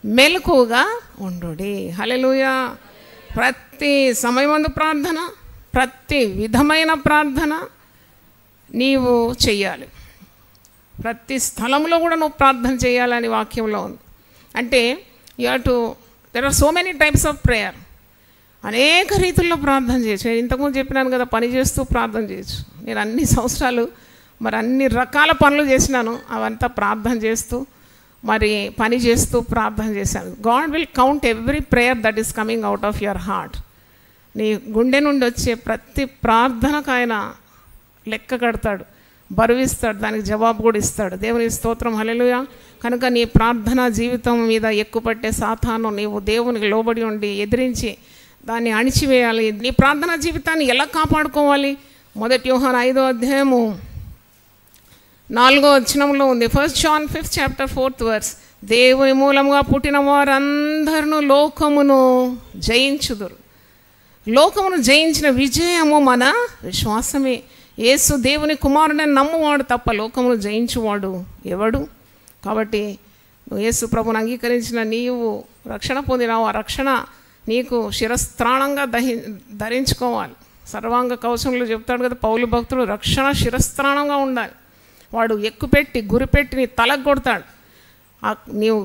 Speaker 2: మెలకుగా ఉండుడి. హల్లెలూయా. ప్రతి సమయమందు ప్రార్థన, ప్రతి విధమైన ప్రార్థన నీవు చెయ్యాలి. ప్రతి స్థలంలో కూడా నువ్వు ప్రార్థన చేయాలని వాక్యంలో ఉంది. అంటే you have to, there are so many types of prayer. అనేక రీతుల్లో ప్రార్థన చేయొచ్చు. నేను ఇంతకుముందు చెప్పినాను కదా, పని చేస్తూ ప్రార్థన చేయొచ్చు. నేను అన్ని సంవత్సరాలు మరి అన్ని రకాల పనులు చేసినాను. అవంతా ప్రార్థన చేస్తూ మరి పని చేస్తూ ప్రార్థన చేశాను. God will count every prayer that is coming out of your heart. నీ గుండె నుండి వచ్చే ప్రతి ప్రార్థనకు ఆయన లెక్క కడతాడు, బరువిస్తాడు, దానికి జవాబు కూడా ఇస్తాడు. దేవుని స్తోత్రం. హల్లెలూయా. కనుక నీ ప్రార్థనా జీవితం మీద ఎక్కుపట్టే సాతాను నీవు దేవునికి లోబడి ఉండి ఎదిరించి దాన్ని అణిచివేయాలి. నీ ప్రార్థనా జీవితాన్ని ఎలా కాపాడుకోవాలి? 1 యోహాను 5వ అధ్యాయము 4వ వచనంలో ఉంది. 1 John 5th chapter 4th verse. దేవుని మూలముగా పుట్టిన వారందరూ లోకమును జయించుదురు. లోకమును జయించిన విజయము మన విశ్వాసమే. యేసు దేవుని కుమారుడని నమ్మువాడు తప్ప లోకమును జయించువాడు ఎవడు? కాబట్టి నువ్వు యేసు ప్రభుని అంగీకరించిన నీవు రక్షణ పొందినావు. ఆ రక్షణ నీకు శిరస్త్రాణంగా ధరించుకోవాలి. సర్వాంగ కవచంలో చెప్తాడు కదా పౌలు భక్తుడు, రక్షణ శిరస్త్రాణంగా ఉండాలి. వాడు ఎక్కుపెట్టి గురిపెట్టి నీ తలకు కొడతాడు. నీవు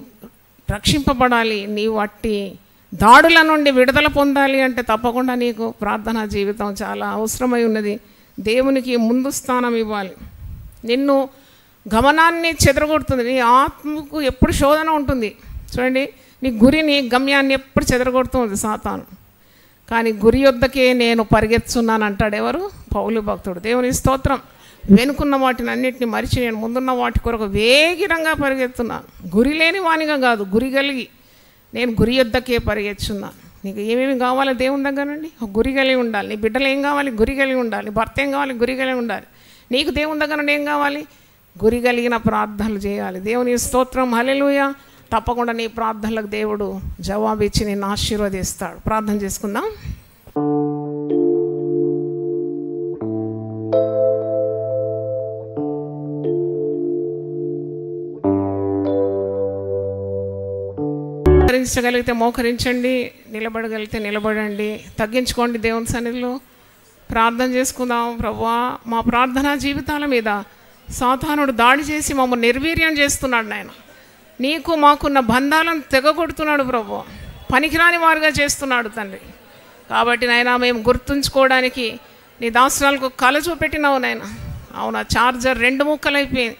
Speaker 2: రక్షింపబడాలి. నీవు అట్టి దాడుల నుండి విడుదల పొందాలి అంటే తప్పకుండా నీకు ప్రార్థనా జీవితం చాలా అవసరమై ఉన్నది. దేవునికి ముందు స్థానం ఇవ్వాలి. నిన్ను గమనాన్ని చెదరగొడుతుంది. నీ ఆత్మకు ఎప్పుడు శోధన ఉంటుంది. చూడండి, నీ గురిని గమ్యాన్ని ఎప్పుడు చెదరగొడుతుంది సాతాను. కానీ గురి యొద్దకే నేను పరిగెత్తున్నాను అంటాడు ఎవరు? పౌలు భక్తుడు. దేవుని స్తోత్రం. వెనుకున్న వాటిని అన్నిటిని మరిచి నేను ముందున్న వాటి కొరకు వేగిరంగా పరిగెత్తున్నాను. గురి లేని వానిగా కాదు, గురి కలిగి నేను గురి యొద్దకే పరిగెత్తున్నాను. నీకు ఏమేమి కావాలో దేవుని దగ్గర నుండి ఒక గురి కలిగి ఉండాలి. నీ బిడ్డలు ఏం కావాలి? గురి కలిగి ఉండాలి. భర్త ఏం కావాలి? గురి కలిగి ఉండాలి. నీకు దేవుని దగ్గర నుండి ఏం కావాలి? గురి కలిగిన ప్రార్థనలు చేయాలి. దేవుని స్తోత్రం. హల్లెలూయా. తప్పకుండా నీ ప్రార్థనలకు దేవుడు జవాబు ఇచ్చి నిన్ను ఆశీర్వదిస్తాడు. ప్రార్థన చేసుకుందాం. మోకరించగలిగితే మోకరించండి, నిలబడగలిగితే నిలబడండి, తగ్గించుకోండి. దేవుని సన్నిధిలో ప్రార్థన చేసుకుందాం. ప్రభువా, మా ప్రార్థనా జీవితాల మీద సాతానుడు దాడి చేసి మమ్మల్ని నిర్వీర్యం చేస్తున్నాడు నాయన. నీకు మాకున్న బంధాలను తెగగొడుతున్నాడు ప్రభువా. పనికిరాని వారుగా చేస్తున్నాడు తండ్రి. కాబట్టి నాయన మేము గుర్తుంచుకోవడానికి నీ దాసురాలకు కళ చూపెట్టినావు నాయన. అవును, ఆ చార్జర్ 2 ముక్కలైపోయింది.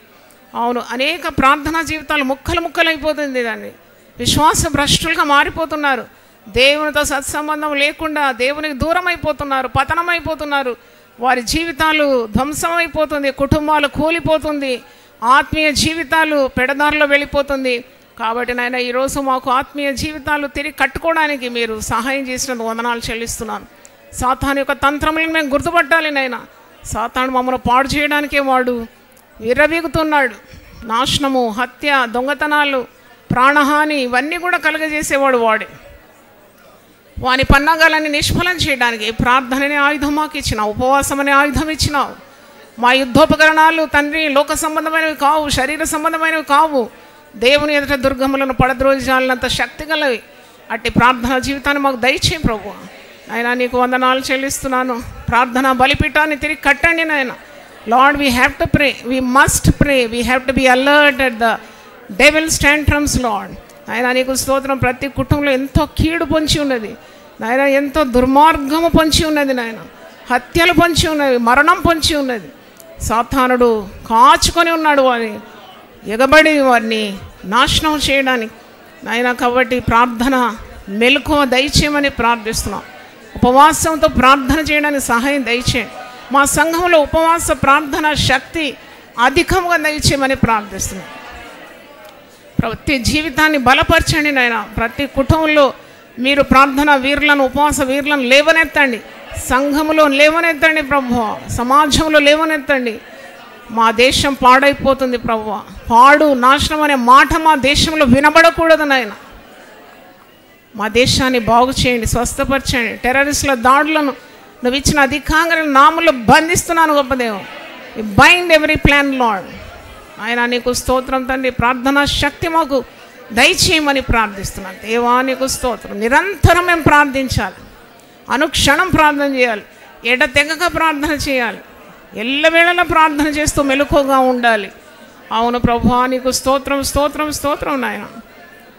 Speaker 2: అవును, అనేక ప్రార్థనా జీవితాలు ముక్కలైపోతుంది. దాన్ని విశ్వాస భ్రష్టులుగా మారిపోతున్నారు. దేవునితో సత్సంబంధం లేకుండా దేవునికి దూరం అయిపోతున్నారు, పతనమైపోతున్నారు. వారి జీవితాలు ధ్వంసమైపోతుంది, కుటుంబాలు కూలిపోతుంది, ఆత్మీయ జీవితాలు పెడదారిలో వెళ్ళిపోతుంది. కాబట్టి నాయన ఈరోజు మాకు ఆత్మీయ జీవితాలు తిరిగి కట్టుకోవడానికి మీరు సహాయం చేసినందుకు వందనాలు చెల్లిస్తున్నాను. సాతాను యొక్క తంత్రములను మేము గుర్తుపట్టాలి నాయన. సాతాను మమ్మల్ని పాడు చేయడానికే వాడు విర్రవీగుతున్నాడు. నాశనము, హత్య, దొంగతనాలు, ప్రాణహాని ఇవన్నీ కూడా కలుగజేసేవాడు వాడే. వాని పన్నాగాలన్నీ నిష్ఫలం చేయడానికి ప్రార్థననే ఆయుధం మాకు ఇచ్చినావు, ఉపవాసం అనే ఆయుధం ఇచ్చినావు. మా యుద్ధోపకరణాలు తండ్రి లోక సంబంధమైనవి కావు, శరీర సంబంధమైనవి కావు. దేవుని ఎదుట దుర్గములను పడద్రోజాలనంత శక్తి గలవి. అట్టి ప్రార్థన జీవితాన్ని మాకు దయచేయి ప్రభు. ఆయన నీకు వందనాలు చెల్లిస్తున్నాను. ప్రార్థన బలిపీఠాన్ని తిరిగి కట్టండి నాయన. Lord, we have to pray, we must pray, we have to be alert at the devil's tantrums Lord. ఆయన నీకు స్తోత్రం. ప్రతి కుటుంబంలో ఎంతో కీడు పొంచి ఉన్నది నాయన, ఎంతో దుర్మార్గము పొంచి ఉన్నది నాయన, హత్యలు పొంచి ఉన్నది, మరణం పొంచి ఉన్నది. సాతానుడు కాచుకొని ఉన్నాడు వారిని, ఎగబడి వారిని నాశనం చేయడానికి నాయన. కాబట్టి ప్రార్థన మెలకువ దయచేయమని ప్రార్థిస్తున్నాం. ఉపవాసంతో ప్రార్థన చేయడానికి సహాయం దయచేయండి. మా సంఘంలో ఉపవాస ప్రార్థన శక్తి అధికంగా దయచేయమని ప్రార్థిస్తున్నాం. ప్రతి జీవితాన్ని బలపరచండి నాయన. ప్రతి కుటుంబంలో మీరు ప్రార్థన వీరులను, ఉపవాస వీరులను లేవనెత్తండి. సంఘములో లేవనెత్తండి ప్రభువా, సమాజంలో లేవనెత్తండి. మా దేశం పాడైపోతుంది ప్రభువా. పాడు నాశనం అనే మాట మా దేశంలో వినబడకూడదు నాయన. మా దేశాన్ని బాగు చేయండి, స్వస్థపరచండి. టెర్రరిస్టుల దాడులను నువ్వు ఇచ్చిన అధికాంగ నామంలో బంధిస్తున్నాను గొప్ప దేవం. Bind every plan lord. ఆయన నీకు స్తోత్రం తండ్రి. ప్రార్థనా శక్తి మాకు దయచేయమని ప్రార్థిస్తున్నాను దేవా. నీకు స్తోత్రం. నిరంతరం మేము ప్రార్థించాలి, అనుక్షణం ప్రార్థన చేయాలి, ఎడతెగక ప్రార్థన చేయాలి, ఎల్లవేళలా ప్రార్థన చేస్తూ మెలకువగా ఉండాలి. అవును ప్రభువా, నీకు స్తోత్రం, స్తోత్రం, స్తోత్రం నాయన.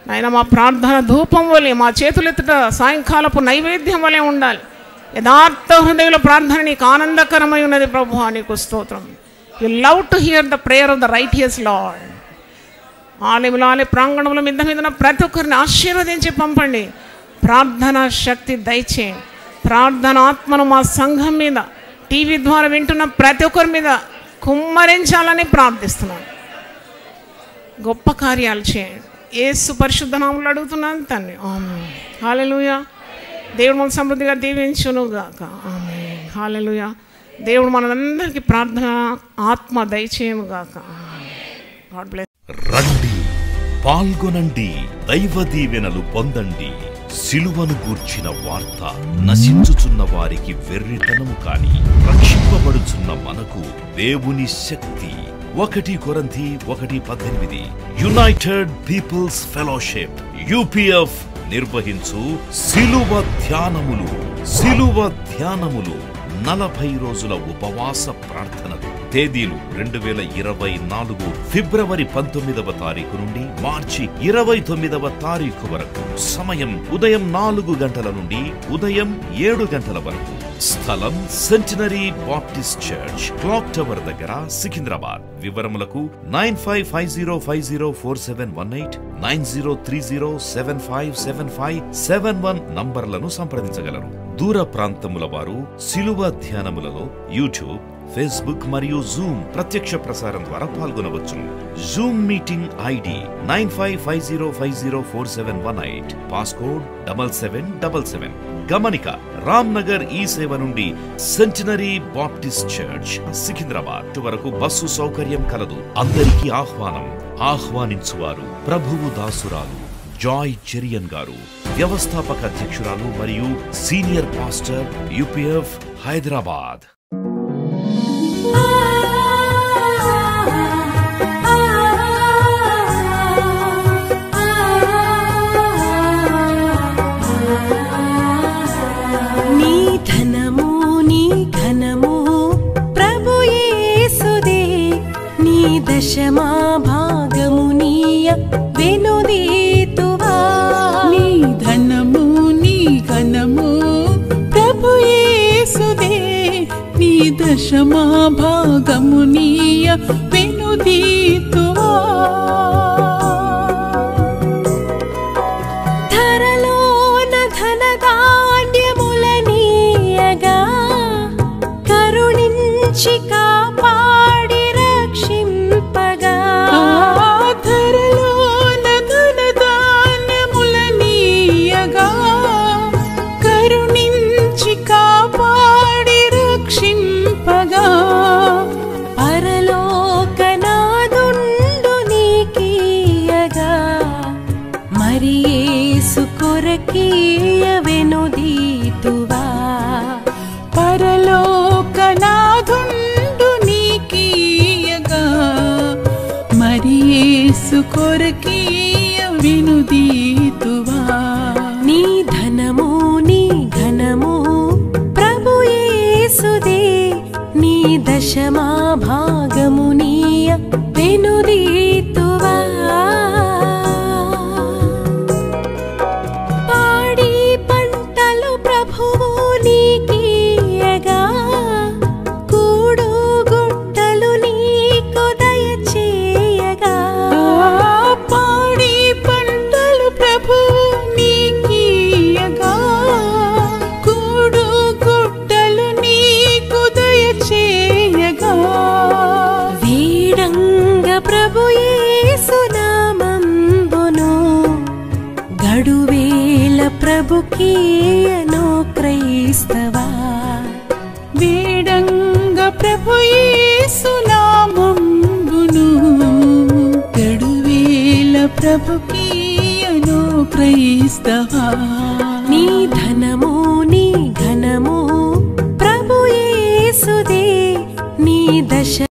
Speaker 2: నాయన మా ప్రార్థన ధూపం వలె, మా చేతులెత్తుట సాయంకాలపు నైవేద్యం వలె ఉండాలి. యథార్థ హృదయుల ప్రార్థన నీకు ఆనందకరమై ఉన్నది ప్రభువా. నీకు స్తోత్రం. You love to hear the prayer of the righteous lord. ఆలయంలో ప్రాంగణంలో మీద ప్రతి ఒక్కరిని ఆశీర్వదించి పంపండి. ప్రార్థన శక్తి దయచేయండి. ప్రార్థన ఆత్మను మా సంఘం మీద, టీవీ ద్వారా వింటున్న ప్రతి ఒక్కరి మీద కుమ్మరించాలని ప్రార్థిస్తున్నాను. గొప్ప కార్యాలు చేయండి. యేసు పరిశుద్ధ నామములో అడుగుతున్నాను తండ్రి, ఆమేన్. హల్లెలూయా. దేవుడు మన సమృద్ధిగా దీవించునుగాక. ఆమేన్. హల్లెలూయా. దేవుడు మనందరికీ ప్రార్థన ఆత్మ దయచేయునుగాక. God bless.
Speaker 1: రండి, పాల్గొనండి, దైవ దీవెనలు పొందండి. సిలువను గూర్చిన వార్త నశించుచున్న వారికి వెర్రితనము కాని, రక్షింపబడుచున్న మనకు దేవుని శక్తి. 1 కొరింథీ 1:18. యునైటెడ్ పీపుల్స్ ఫెలోషిప్ UPF నిర్వహించు సిలువ ధ్యానములు. 40 రోజుల ఉపవాస ప్రార్థనలు. తేదీలు 2024 ఫిబ్రవరి 19వ తారీఖు నుండి మార్చి 29వ తారీఖు వరకు. సమయం ఉదయం 4 గంటల నుండి ఉదయం 7 గంటల వరకు. స్థలం centenary Baptist church, clock tower దగ్గర, సికింద్రాబాద్. వివరములకు 9550504718, 9030757571 నంబర్లను సంప్రదించగలరు. దూర ప్రాంతముల వారు సిలువ ధ్యానములలో యూట్యూబ్, ఫేస్బుక్ మరియు జూమ్ ప్రత్యక్ష ప్రసారం ద్వారా పాల్గొనవచ్చు. Zoom meeting ID 9550504718, passcode 7777. గమనిక: రామ్నగర్ ఈ సేవ నుండి సెంటినరీ బాప్టిస్ట్ చర్చ్, సికింద్రాబాద్ వరకు బస్సు సౌకర్యం కలదు. అందరికీ ఆహ్వానం. ఆహ్వానించువారు ప్రభువు దాసురాలు జాయ్ చెరియన్ గారు, వ్యవస్థాపక అధ్యక్షురాలు మరియు సీనియర్ పాస్టర్ UPF హైదరాబాద్.
Speaker 3: నీ ధనము నీ ఘనము ప్రభు యేసుదే, నీ దశమా భాగము నీయ వెనుదీతువా.
Speaker 4: నీ ధనము నీ ఘనము ప్రభు యేసుదే, నీ దశమా భాగము నీయ వెనుదీతువా.
Speaker 3: ధరలోన ధనధాన్యములనీయగా కరుణించి కాపాడి రక్షింపగా.
Speaker 4: ధరలోన ధనధాన్యములనీయగా కరుణించి కాపాడి రక్షింపగా.
Speaker 3: పరలోకనాదుండు నీకీయగా మరి యేసు కొరకీయ వెనుదీతువా.
Speaker 4: పరలోకనాథుండు నీకీయగా మరి యేసు కొరకీయ వెనుదీతువా.
Speaker 3: నీ ధనము నీ ఘనము కీయను క్రైస్తవా
Speaker 4: వేడంగ ప్రభు యేసు నామంబును గడువేల ప్రభు కీయను క్రైస్తవా
Speaker 3: నీ ధనము నీ ఘనము ప్రభు యేసుదే నీ దశ